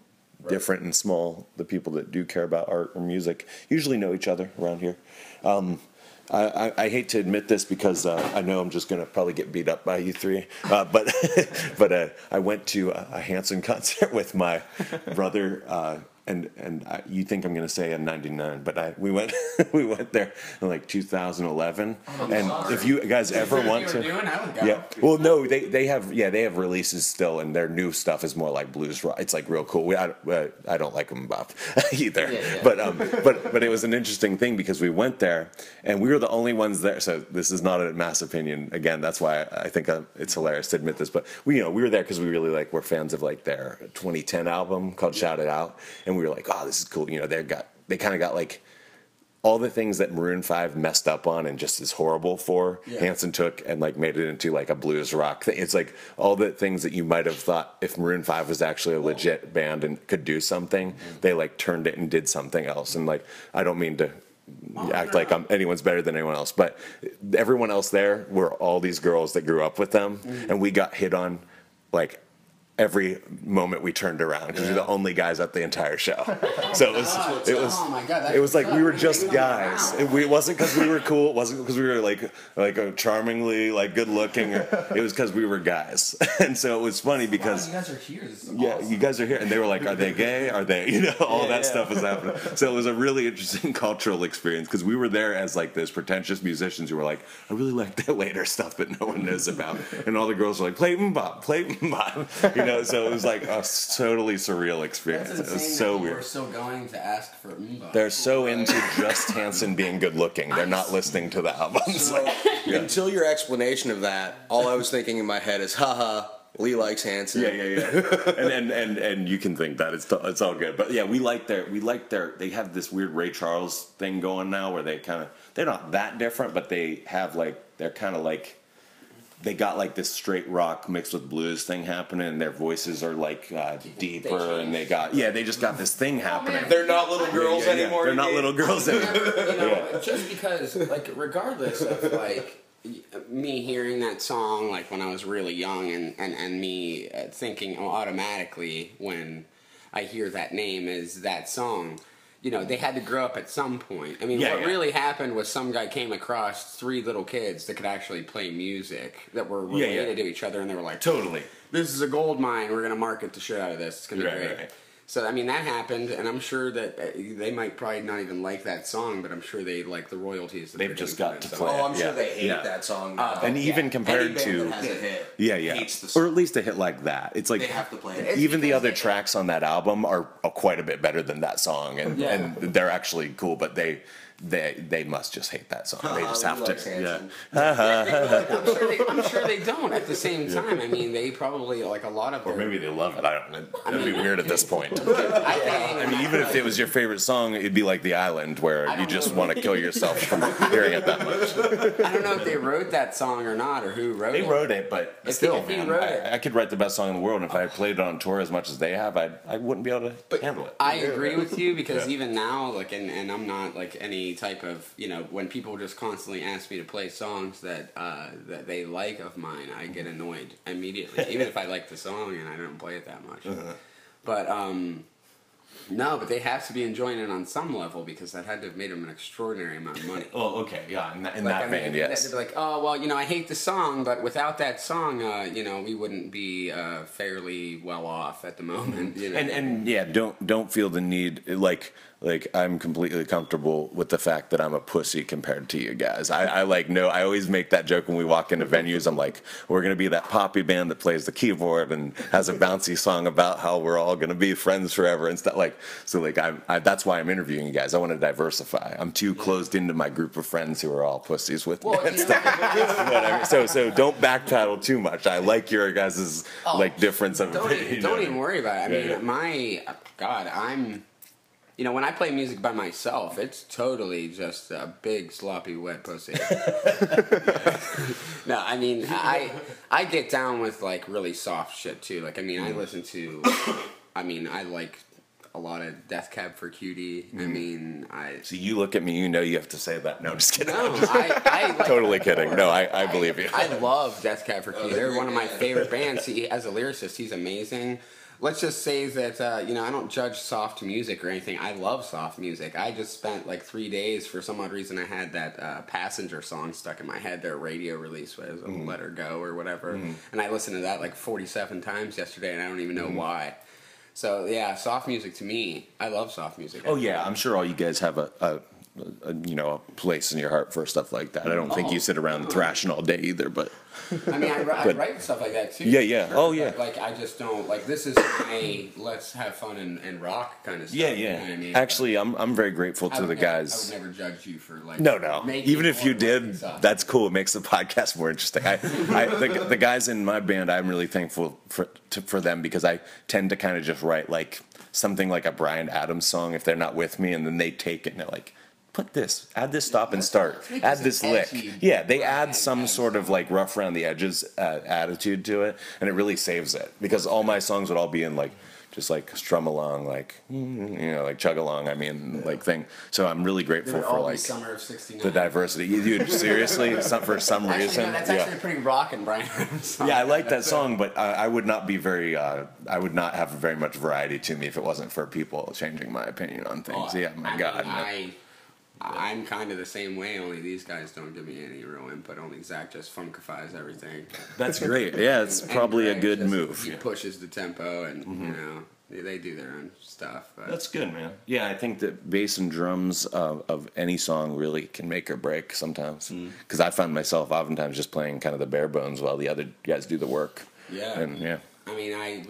different and small, the people that do care about art or music usually know each other around here. I hate to admit this because I know I'm just going to probably get beat up by you three, but I went to a Hanson concert with my brother, and you think I'm going to say in '99, but we went there in like 2011. And if you guys ever want to, well, no, they have releases still, and their new stuff is more like blues rock. It's like real cool. I don't like them, Bob, either. But it was an interesting thing because we went there and we were the only ones there. So this is not a mass opinion. Again, that's why I think it's hilarious to admit this. But we were there because we really we're fans of like their 2010 album called Shout It Out, and we were like, oh, this is cool. They kind of got like all the things that Maroon 5 messed up on and just is horrible for, Hanson took and like made it into like a blues rock thing. It's like all the things that you might have thought if Maroon 5 was actually a legit band and could do something, they like turned it and did something else. And like, I don't mean to act like anyone's better than anyone else, but everyone else there were all these girls that grew up with them, and we got hit on like every moment we turned around because we were the only guys at the entire show. So oh my God, it was like we were just guys. It wasn't because we were cool. It wasn't because we were like charmingly like good looking. It was because we were guys. And so it was funny because you guys are here. This is awesome. You guys are here, and they were like, "Are they gay? Are they?" All that stuff was happening. So it was a really interesting cultural experience because we were there as like those pretentious musicians who were like, "I really like that later stuff that no one knows about," and all the girls were like, "Play mbop, play mbop." So it was like a totally surreal experience. It was so weird. We're still going to ask for mbop. They're so into just Hanson being good looking. They're not listening to the albums. So, until your explanation of that, all I was thinking in my head is, haha, Lee likes Hanson. Yeah. and you can think that it's all good. But yeah, we like their they have this weird Ray Charles thing going now where they're not that different, but they have they're kind of like, they got like this straight rock mixed with blues thing happening, and their voices are like deeper, and they just got this thing happening. They're not little girls anymore. They're not little girls anymore. Just because, like, regardless of like me hearing that song like when I was really young, and me thinking automatically when I hear that name is that song. you know, they had to grow up at some point. I mean, what really happened was some guy came across 3 little kids that could actually play music that were related to each other, and they were like, Totally. this is a gold mine. We're going to market the shit out of this. It's going to be great. Right. So, I mean, that happened, and I'm sure that they might probably not even like that song, but I'm sure they like the royalties that They've they're just getting got from to that play song. Oh, I'm sure they hate that song now. And even compared Any band to that has a hit hates the or song. at least a hit like that, it's like They have to play it. even the other tracks on that album are quite a bit better than that song, and they're actually cool, but they must just hate that song. They just have to. I'm sure they don't at the same time. I mean, they probably, like a lot of Or their... maybe they love it. I don't know. That'd be weird at this point. I I mean, even if it was your favorite song, it'd be like The Island, where you just want to kill yourself from hearing it that much. I don't know if they wrote that song or not, or who wrote it. They wrote it, but If still, he man, wrote it. I could write the best song in the world, and if I played it on tour as much as they have, I wouldn't be able to handle it. I agree with you, because even now, like, and I'm not like any type of, you know, when people just constantly ask me to play songs that that they like of mine, I get annoyed immediately, even if I like the song and I don't play it that much. But no, but they have to be enjoying it on some level, because that had to have made them an extraordinary amount of money. Oh, okay, yeah, in that I mean, vein, yes. They'd be like, oh, well, you know, I hate the song, but without that song, you know, we wouldn't be fairly well off at the moment. You know? And yeah, don't feel the need, like I'm completely comfortable with the fact that I'm a pussy compared to you guys. I always make that joke when we walk into venues. I'm like, we're gonna be that poppy band that plays the keyboard and has a bouncy song about how we're all gonna be friends forever and stuff. That's why I'm interviewing you guys. I want to diversify. I'm too closed into my group of friends who are all pussies with me and stuff. You know what I mean? So don't backpedal too much. I like your guys' difference of opinion. Don't even worry about it. I mean, I'm. You know, when I play music by myself, it's totally just a big sloppy wet pussy. No, I mean, I get down with like really soft shit too. Like, I mean, I listen to, I like a lot of Death Cab for Cutie. I mean, So you look at me, you know you have to say that. No, I'm just kidding. No, I like, Totally kidding. No, I believe you. I love Death Cab for Cutie. They're one of my favorite bands. As a lyricist, he's amazing. Let's just say that, you know, I don't judge soft music or anything. I love soft music. I just spent like 3 days, for some odd reason, I had that Passenger song stuck in my head, their radio release was Let Her Go or whatever. And I listened to that like 47 times yesterday, and I don't even know why. So, yeah, soft music to me, I love soft music. Oh, yeah, I'm sure all you guys have a place in your heart for stuff like that. I don't think you sit around thrashing all day either, but... I mean, I write stuff like that too. Yeah. Oh, yeah. Like, I just don't, like, this is my let's have fun and rock kind of stuff. Yeah. You know what I mean? Actually, I'm very grateful to the guys. I would never judge you for, like... No. Even if you did, that's cool. It makes the podcast more interesting. The guys in my band, I'm really thankful for them, because I tend to kind of just write, like, something like a Bryan Adams song if they're not with me, and then they take it and they're like, put this, add this stop and start, add this lick. Yeah, they add some sort of like rough around the edges attitude to it, and it really saves it, because all my songs would all be in like just like strum along, like like chug along. I mean, like thing. So I'm really grateful for like Summer of '69. the diversity. Dude, seriously, for some reason. No, that's actually a pretty rockin' Bryan Adams song. Yeah, I like that song, but I would not be very. I would not have very much variety to me if it wasn't for people changing my opinion on things. Yeah, my God. I'm kind of the same way, only these guys don't give me any real input. Only Zach just funkifies everything. That's great. Yeah, it's probably a good move. He pushes the tempo, and you know, they do their own stuff. But. That's good, man. Yeah, I think that bass and drums of any song really can make or break sometimes. Because I find myself oftentimes just playing kind of the bare bones while the other guys do the work. Yeah. And yeah. I mean, I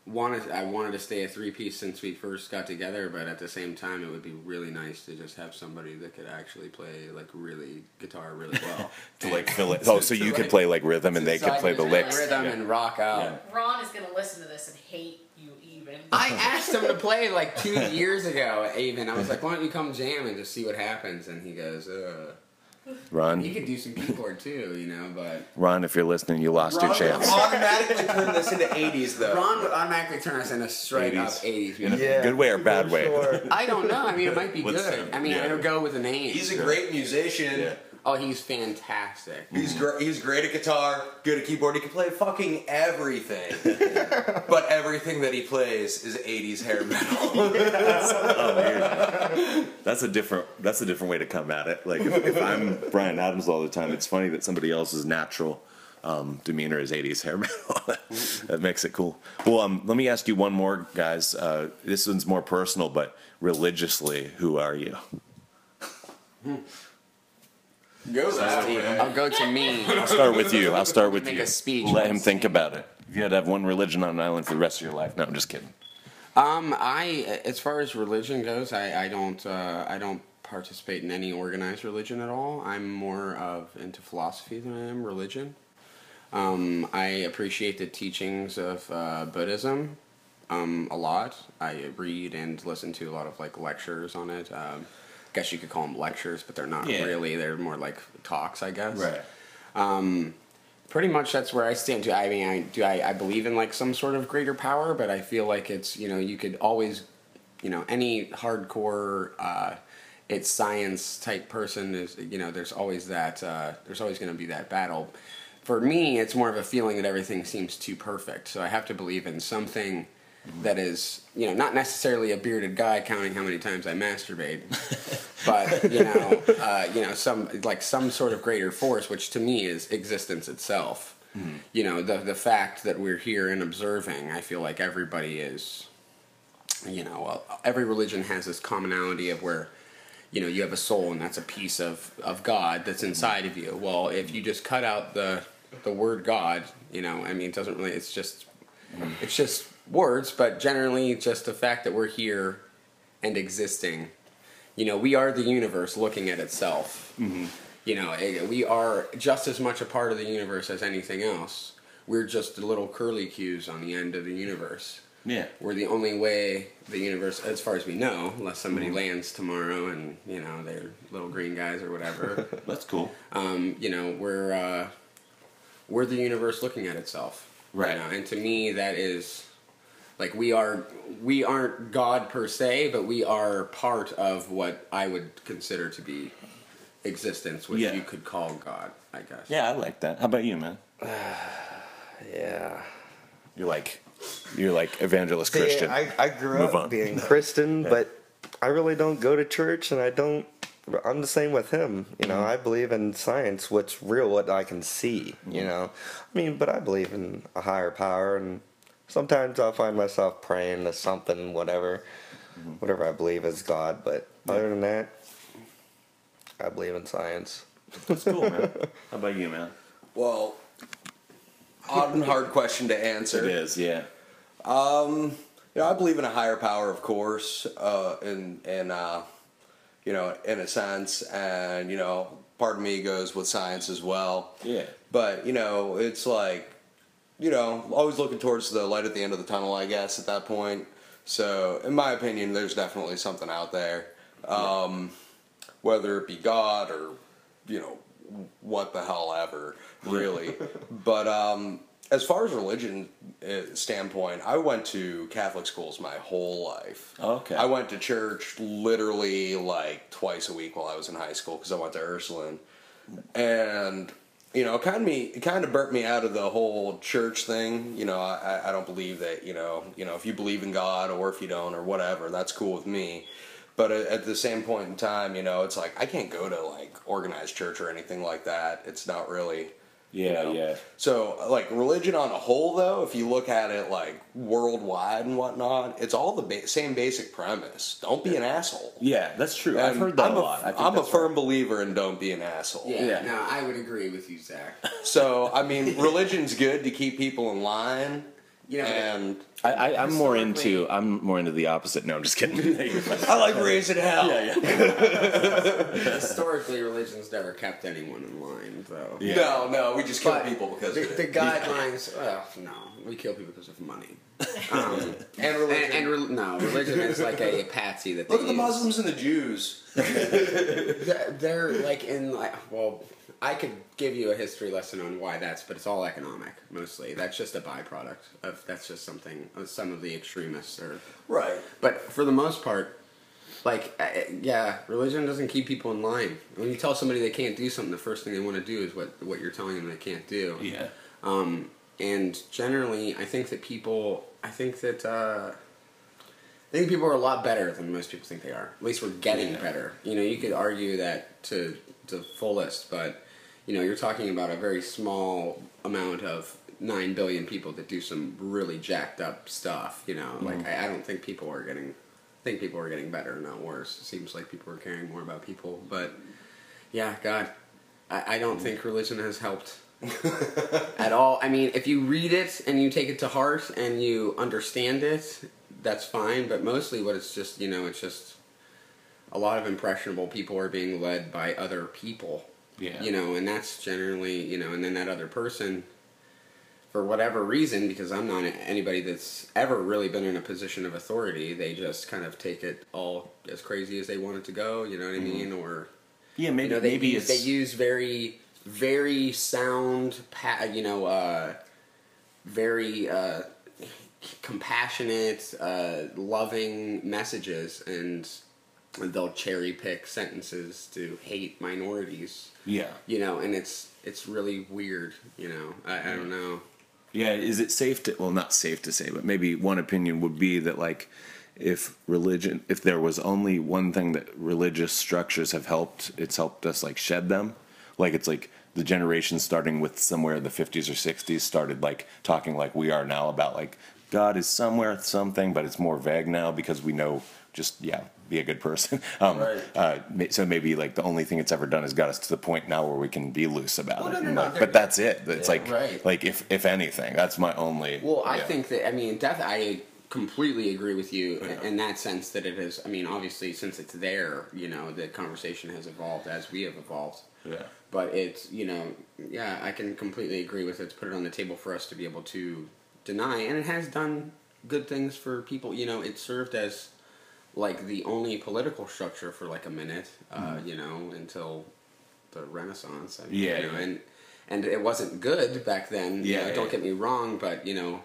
wanted to stay a 3-piece since we first got together, but at the same time, it would be really nice to just have somebody that could actually play like guitar really well. To like fill it. Oh, so you could play like rhythm and they could play the licks. Rhythm and rock out. Yeah. Ron is going to listen to this and hate you even. I asked him to play like 2 years ago, even. I was like, why don't you come jam and just see what happens? And he goes, Ron, you could do some keyboard too, you know, but... Ron, if you're listening, you lost your chance. Ron would automatically turn this into 80s, though. Ron would automatically turn us into straight 80s. up 80s In a music. good way or bad way? Sure. I don't know. I mean, it might be What's good. the- I mean, yeah. it'll go with the name. He's a great musician. Yeah. Oh, he's fantastic. He's great at guitar, good at keyboard. He can play fucking everything. But everything that he plays is 80s hair metal. That's a different way to come at it. Like if I'm Bryan Adams all the time, it's funny that somebody else's natural demeanor is 80s hair metal. That makes it cool. Well, let me ask you one more, guys. This one's more personal, but religiously, who are you? I'll go to me. I'll start with you. Make a speech. Let him think about it. If you had to have one religion on an island for the rest of your life, no, I'm just kidding. As far as religion goes, I don't participate in any organized religion at all. I'm more into philosophy than I am religion. I appreciate the teachings of Buddhism a lot. I read and listen to a lot of like lectures on it. Guess you could call them lectures, but they're not really. They're more like talks, I guess. Right. Pretty much that's where I stand. I mean, I believe in like some sort of greater power, but I feel like it's, you could always, any hardcore, it's science type person is, there's always that, there's always going to be that battle. For me, it's more of a feeling that everything seems too perfect. So I have to believe in something that is, not necessarily a bearded guy counting how many times I masturbate, but some sort of greater force, which to me is existence itself. The fact that we're here and observing, I feel like everybody is, every religion has this commonality of where, you have a soul and that's a piece of God that's inside of you. Well, if you just cut out the word God, it doesn't really, it's just words, but generally just the fact that we're here and existing. We are the universe looking at itself. We are just as much a part of the universe as anything else. We're just the little curly cues on the end of the universe. Yeah. We're the only way the universe, as far as we know, unless somebody lands tomorrow and, they're little green guys or whatever. That's cool. We're the universe looking at itself. Right. And to me, that is, like, we aren't God per se, but we are part of what I would consider to be existence, which you could call God, I guess. Yeah, I like that. How about you, man? Yeah. You're like evangelist Christian. I grew Move up on. being Christian, but I really don't go to church, and I'm the same with him. I believe in science, what's real, what I can see, but I believe in a higher power, and sometimes I'll find myself praying to something, whatever I believe is God, but other than that, I believe in science. That's cool, man. How about you, man? Well, odd and hard question to answer. It is, yeah. I believe in a higher power, of course, in a sense, and part of me goes with science as well. Yeah. But it's like, always looking towards the light at the end of the tunnel, I guess, at that point. So, in my opinion, there's definitely something out there, whether it be God or what the hell ever, really. But as far as religion standpoint, I went to Catholic schools my whole life. Okay. I went to church literally like twice a week while I was in high school because I went to Ursuline. And, it kind of burnt me out of the whole church thing. I don't believe that, if you believe in God or if you don't or whatever, that's cool with me. But at the same point in time, it's like I can't go to like organized church or anything like that. It's not really. Yeah. So, like, religion on a whole, though, if you look at it, like, worldwide and whatnot, it's all the same basic premise. Don't be an asshole. Yeah, that's true. And I've heard that a lot. I'm a firm believer in don't be an asshole. Yeah, no, I would agree with you, Zach. So, I mean, religion's good to keep people in line. And I'm more into the opposite. No, I'm just kidding. I like raising hell. Yeah. Historically, religion's never kept anyone in line, though. Yeah. No, we just kill people because of the it. guidelines. No, we kill people because of money. And religion. Religion is like a patsy that they Look at the use. Muslims and the Jews. They're like I could give you a history lesson on why but it's all economic, mostly. That's just a byproduct that's just something some of the extremists are. Right. But for the most part, Like, yeah, religion doesn't keep people in line. When you tell somebody they can't do something, the first thing they want to do is what you're telling them they can't do. Yeah. And generally, I think people are a lot better than most people think they are. At least we're getting better. You know, you could argue that to the fullest, but, you know, you're talking about a very small amount of 9 billion people that do some really jacked up stuff, you know. Like, I don't think people are getting... I think people are getting better, not worse. It seems like people are caring more about people. But, yeah, God, I don't think religion has helped at all. I mean, if you read it and you take it to heart and you understand it, that's fine. But mostly what it's just, you know, it's just a lot of impressionable people are being led by other people. Yeah. You know, and that's generally, you know, and then that other person... for whatever reason, because I'm not anybody that's ever really been in a position of authority, they just kind of take it all as crazy as they want it to go, you know what I mean? Or, yeah, maybe, you know, they use very, very sound, very compassionate, loving messages, and they'll cherry pick sentences to hate minorities. Yeah. You know, and it's really weird, you know. I don't know. Yeah, is it safe to, well, not safe to say, but maybe one opinion would be that, like, if there was only one thing that religious structures have helped, it's helped us, like, shed them. Like, it's like the generation starting with somewhere in the 50s or 60s started, like, talking like we are now about, like, God is somewhere, something, but it's more vague now because we know just, be a good person. Right. So maybe, like, the only thing it's ever done is got us to the point now where we can be loose about it. But that's it. It's like if anything, that's my only... Well, I think that, I mean, I completely agree with you in that sense that it is, I mean, obviously, since it's there, you know, the conversation has evolved as we have evolved. Yeah. But it's, you know, I can completely agree with it. To put it on the table for us to be able to deny, and it has done good things for people. You know, it served as... like the only political structure for like a minute, you know, until the Renaissance. I mean, you know, and it wasn't good back then. You know, don't get me wrong, but you know,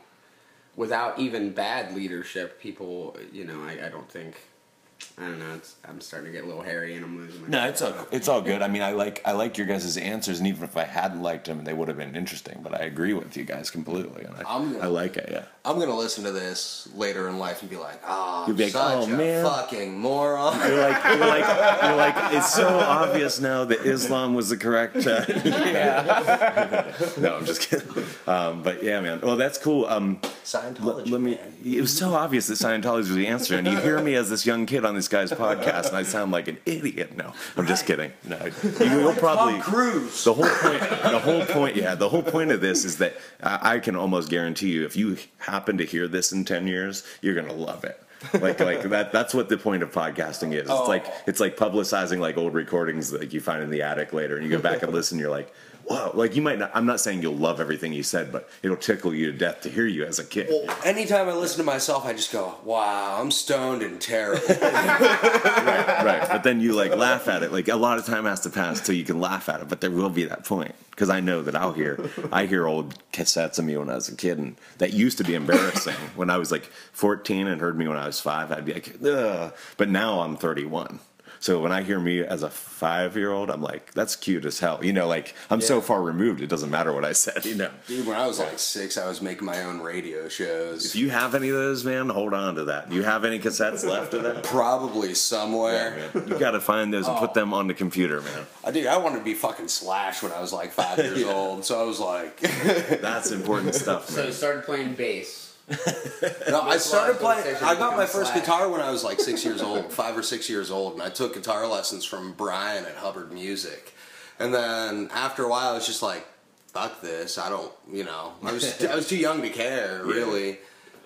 without even bad leadership, people, you know, I don't think. I don't know. I'm starting to get a little hairy, and I'm losing my. No, it's all good. I mean, I like your guys' answers, and even if I hadn't liked them, they would have been interesting. But I agree with you guys completely, and I like it. Yeah, I'm gonna listen to this later in life and be like, you'll be like, such a man, fucking moron. You're like, it's so obvious now that Islam was the correct. No, I'm just kidding. But yeah, man. Well, that's cool. Scientology. It was so obvious that Scientology was the answer, and you hear me as this young kid on this guy's podcast, and I sound like an idiot. No, I'm just kidding. No, you'll probably. Tom Cruise. The whole point of this is that I can almost guarantee you, if you happen to hear this in 10 years, you're gonna love it. Like that. That's what the point of podcasting is. It's like publicizing like old recordings that you find in the attic later, and you go back and listen. You're like, whoa, like you might not, I'm not saying you'll love everything you said, but it'll tickle you to death to hear you as a kid. Well, anytime I listen to myself, I just go, wow, I'm stoned and terrible. Right. But then you like laugh at it. Like a lot of time has to pass till you can laugh at it, but there will be that point. Because I know that I hear old cassettes of me when I was a kid, and that used to be embarrassing. When I was like 14 and heard me when I was 5, I'd be like, ugh. But now I'm 31. So when I hear me as a 5-year-old, I'm like, that's cute as hell. You know, like, I'm so far removed, it doesn't matter what I said, you know. Dude, when I was like 6, I was making my own radio shows. If you have any of those, man, hold on to that. Do you have any cassettes left of that? Probably somewhere. Yeah, man. You got to find those and put them on the computer, man. I wanted to be fucking Slash when I was like 5 years old, so I was like... That's important stuff, man. So you started playing bass. No, I started playing. I got my first guitar when I was like 6 years old, 5 or 6 years old, and I took guitar lessons from Brian at Hubbard Music. And then after a while, I was just like, "Fuck this! I don't, you know." I was too young to care, really.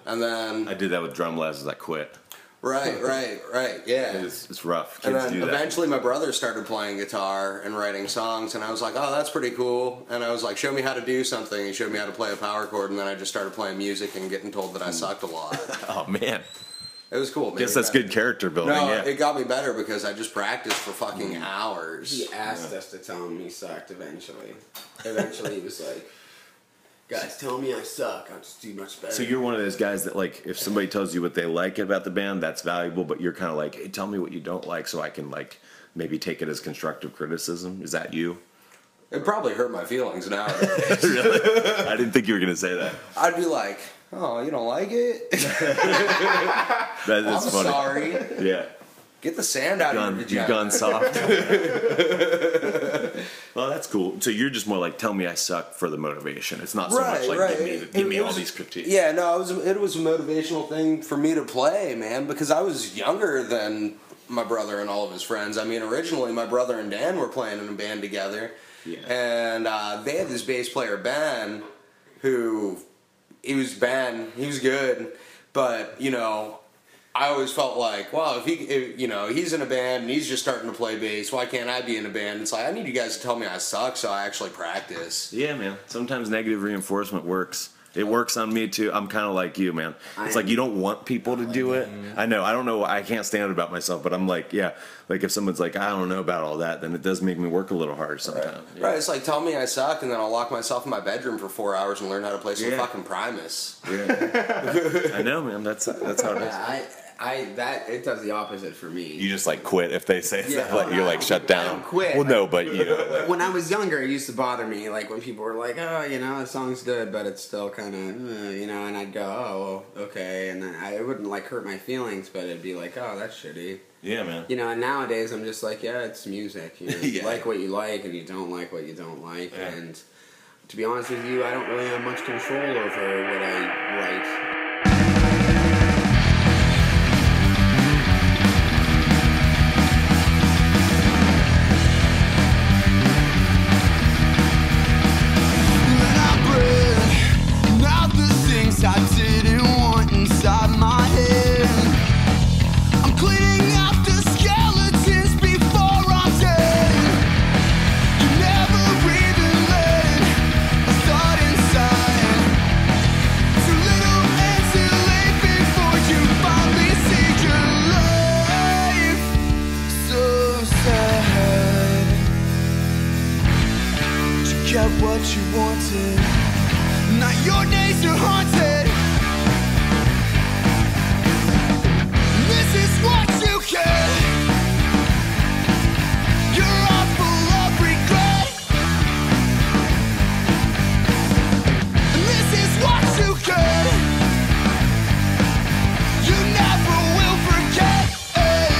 And then I did that with drum lessons. I quit. Right, yeah. It's rough. Kids and then do that. Eventually my brother started playing guitar and writing songs, and I was like, oh, that's pretty cool. And I was like, show me how to do something. He showed me how to play a power chord, and then I just started playing music and getting told that I sucked a lot. Oh, man. It was cool. Guess that's good character building, No, it got me better because I just practiced for fucking hours. He asked us to tell him he sucked eventually. Eventually he was like... Guys tell me I suck. I'll just do much better. So you're one of those guys that, like, if somebody tells you what they like about the band, that's valuable, but you're kind of like, hey, tell me what you don't like so I can, like, maybe take it as constructive criticism. Is that you? It probably hurt my feelings now. Really? I didn't think you were going to say that. I'd be like, oh, you don't like it? That is I'm funny. sorry. Yeah. Get the sand out of your vagina. You've gone soft. Well, that's cool. So you're just more like, tell me I suck for the motivation. It's not so much like, give me all these critiques. Yeah, no, it was a motivational thing for me to play, man, because I was younger than my brother and all of his friends. I mean, originally my brother and Dan were playing in a band together, and they had this bass player, Ben, who, he was good, but, you know, I always felt like, wow, if he's in a band and he's just starting to play bass, why can't I be in a band? It's like, I need you guys to tell me I suck so I actually practice. Yeah, man. Sometimes negative reinforcement works. It works on me too. I'm kind of like you, man. It's like you don't want people to do it. I know. I don't know. I can't stand it about myself, but I'm like, yeah. Like if someone's like, I don't know about all that, then it does make me work a little hard sometimes. Right. Yeah. Right. It's like, tell me I suck, and then I'll lock myself in my bedroom for 4 hours and learn how to play some fucking Primus. Yeah. I know, man. That's how it is. It does the opposite for me. You just like quit if they say that. Like, you're like shut down. I don't quit. Well, no, but you know. Like, when I was younger, it used to bother me, like when people were like, "Oh, you know, the song's good, but it's still kind of, you know," and I'd go, "Oh, well, okay," and then it wouldn't like hurt my feelings, but it'd be like, "Oh, that's shitty." yeah, man. You know, and nowadays I'm just like, yeah, it's music. You know, you like what you like, and you don't like what you don't like, and to be honest with you, I don't really have much control over what I write. I didn't want inside my head. I'm cleaning out the skeletons before I'm dead. You never even let a thought inside. Too little and too late before you finally see your life. So sad. You got what you wanted. Now your days are haunted. This is what you get. You're all full of regret. This is what you get. You never will forget it.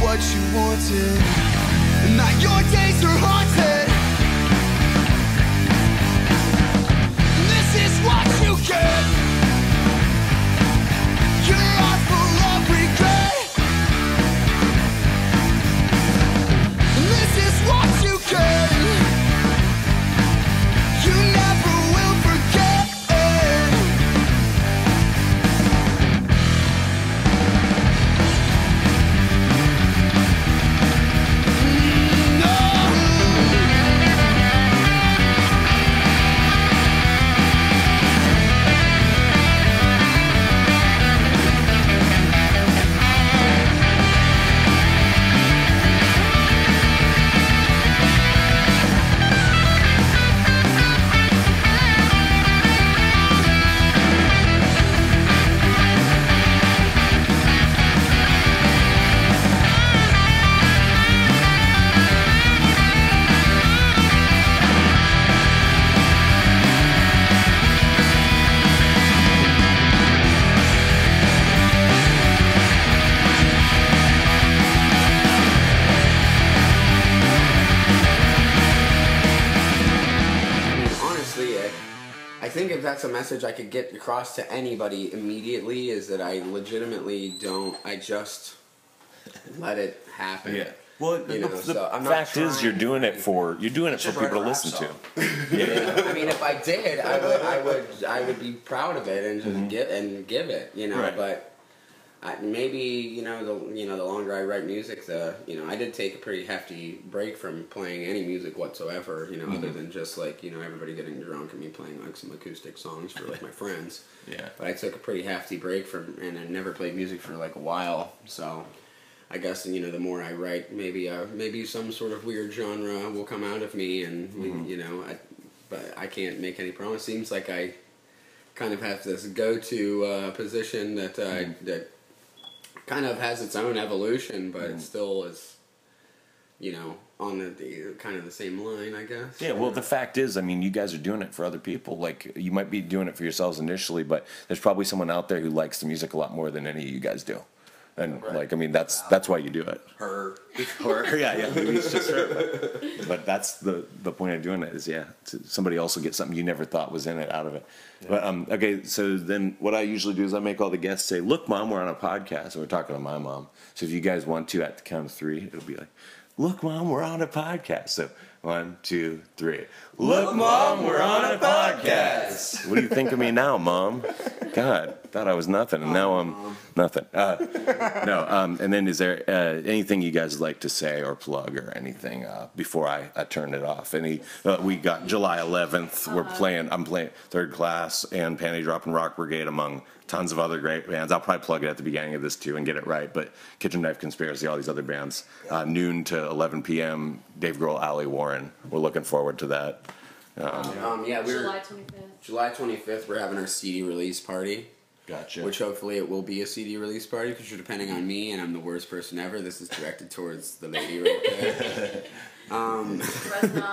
What you wanted. Now your days are haunted. This is what you get. You're all full of regret. This is what you get. You never will forget it. No. think if that's a message I could get across to anybody immediately, is that I legitimately don't. I just let it happen. Yeah. Well, You know, the so I'm not fact is, you're trying doing it for people write to a rap listen to. song. I mean, if I did, I would be proud of it and just give it, you know. Right. But maybe the longer I write music, I did take a pretty hefty break from playing any music whatsoever, other than just like everybody getting drunk and me playing like some acoustic songs for like my friends. Yeah. But I took a pretty hefty break and I never played music for like a while, so. I guess the more I write, maybe some sort of weird genre will come out of me, and but I can't make any promise. Seems like I kind of have this go-to position that that kind of has its own evolution, but it still is, on the kind of the same line, I guess. Yeah, well, the fact is, I mean, you guys are doing it for other people. Like, you might be doing it for yourselves initially, but there's probably someone out there who likes the music a lot more than any of you guys do. And like, I mean, that's why you do it. Her. Or yeah, maybe it's just her. But that's the point of doing it is somebody else will get something you never thought was in it out of it. Yeah. But okay, so then what I usually do is I make all the guests say, "Look, Mom, we're on a podcast." And we're talking to my mom. So if you guys want to, at the count of 3, it'll be like, "Look, Mom, we're on a podcast." So 1, 2, 3. Look, Mom, we're on a podcast. What do you think of me now, Mom? God, thought I was nothing, and now I'm nothing. And then is there anything you guys like to say or plug or anything before I turn it off? We got July 11th. I'm playing Third Class and Panty Droppin Rock Brigade among tons of other great bands. I'll probably plug it at the beginning of this too and get it right. But Kitchen Knife Conspiracy, all these other bands, noon to 11 p.m. Dave Grohl, Alley Warren. We're looking forward to that. July 25th. July 25th, we're having our CD release party. Gotcha. Which hopefully it will be a CD release party, because you're depending on me, and I'm the worst person ever. This is directed towards the lady right there. Resnant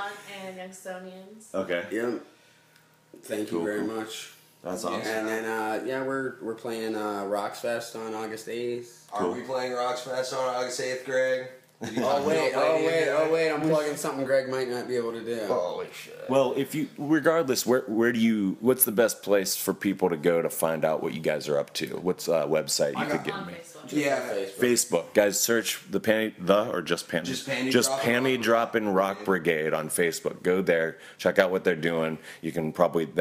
and Youngstonians. Okay. Yeah. Thank you very much. That's awesome. And then we're playing Roxfest on August 8th. Are we playing Roxfest on August 8th, Greg? Oh wait! I'm plugging something Greg might not be able to do. Holy shit. Well, regardless, what's the best place for people to go to find out what you guys are up to? What's a website you could give On me? Facebook. Yeah. Facebook. Guys, search just Panty Droppin Rock Brigade on Facebook. Go there, check out what they're doing. You can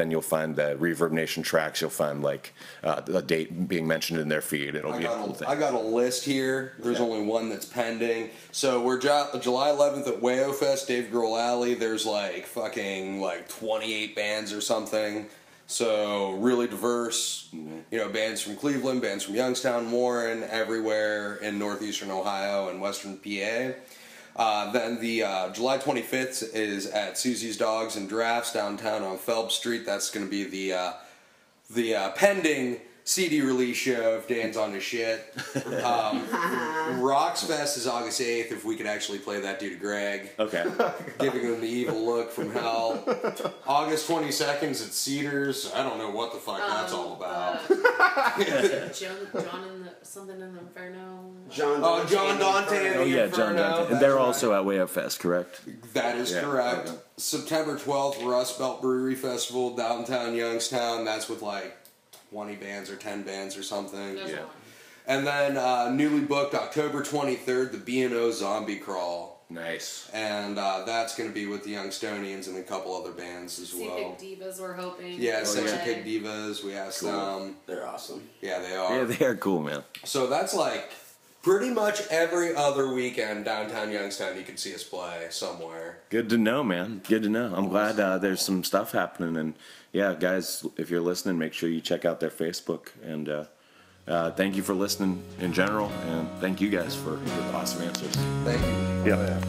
you'll find the Reverb Nation tracks. You'll find like a date being mentioned in their feed. It'll be a cool thing. I got a list here. There's only one that's pending. So we're July 11th at Wayo Fest, Dave Grohl Alley. There's like 28 bands or something. So really diverse, bands from Cleveland, bands from Youngstown, Warren, everywhere in northeastern Ohio and western PA. Then the July 25th is at Susie's Dogs and Drafts downtown on Phelps Street. That's going to be the pending CD release show if Dan's on his shit. Roxfest is August 8th, if we could actually play that due to Greg. Okay. Giving him the evil look from hell. August 22nd is at Cedars. I don't know what the fuck that's all about. John and something in the Inferno. John Dante and the Inferno. John Dante. And they're also at Wayo Fest, correct? That is correct. Okay. September 12th, Rust Belt Brewery Festival, downtown Youngstown. That's with 20 bands or 10 bands or something. Yeah. And then newly booked October 23rd, the B&O Zombie Crawl. Nice. And that's going to be with the Youngstonians and a couple other bands as well. Pig Divas, we're hoping. Yeah, Sexy Pig Divas. We asked them. They're awesome. Yeah, they are. Yeah, they are cool, man. So that's pretty much every other weekend downtown Youngstown you can see us play somewhere. Good to know, man. Good to know. I'm glad there's some stuff happening. And yeah, guys, if you're listening, make sure you check out their Facebook. And thank you for listening in general. And thank you guys for your awesome answers. Thank you. Yeah.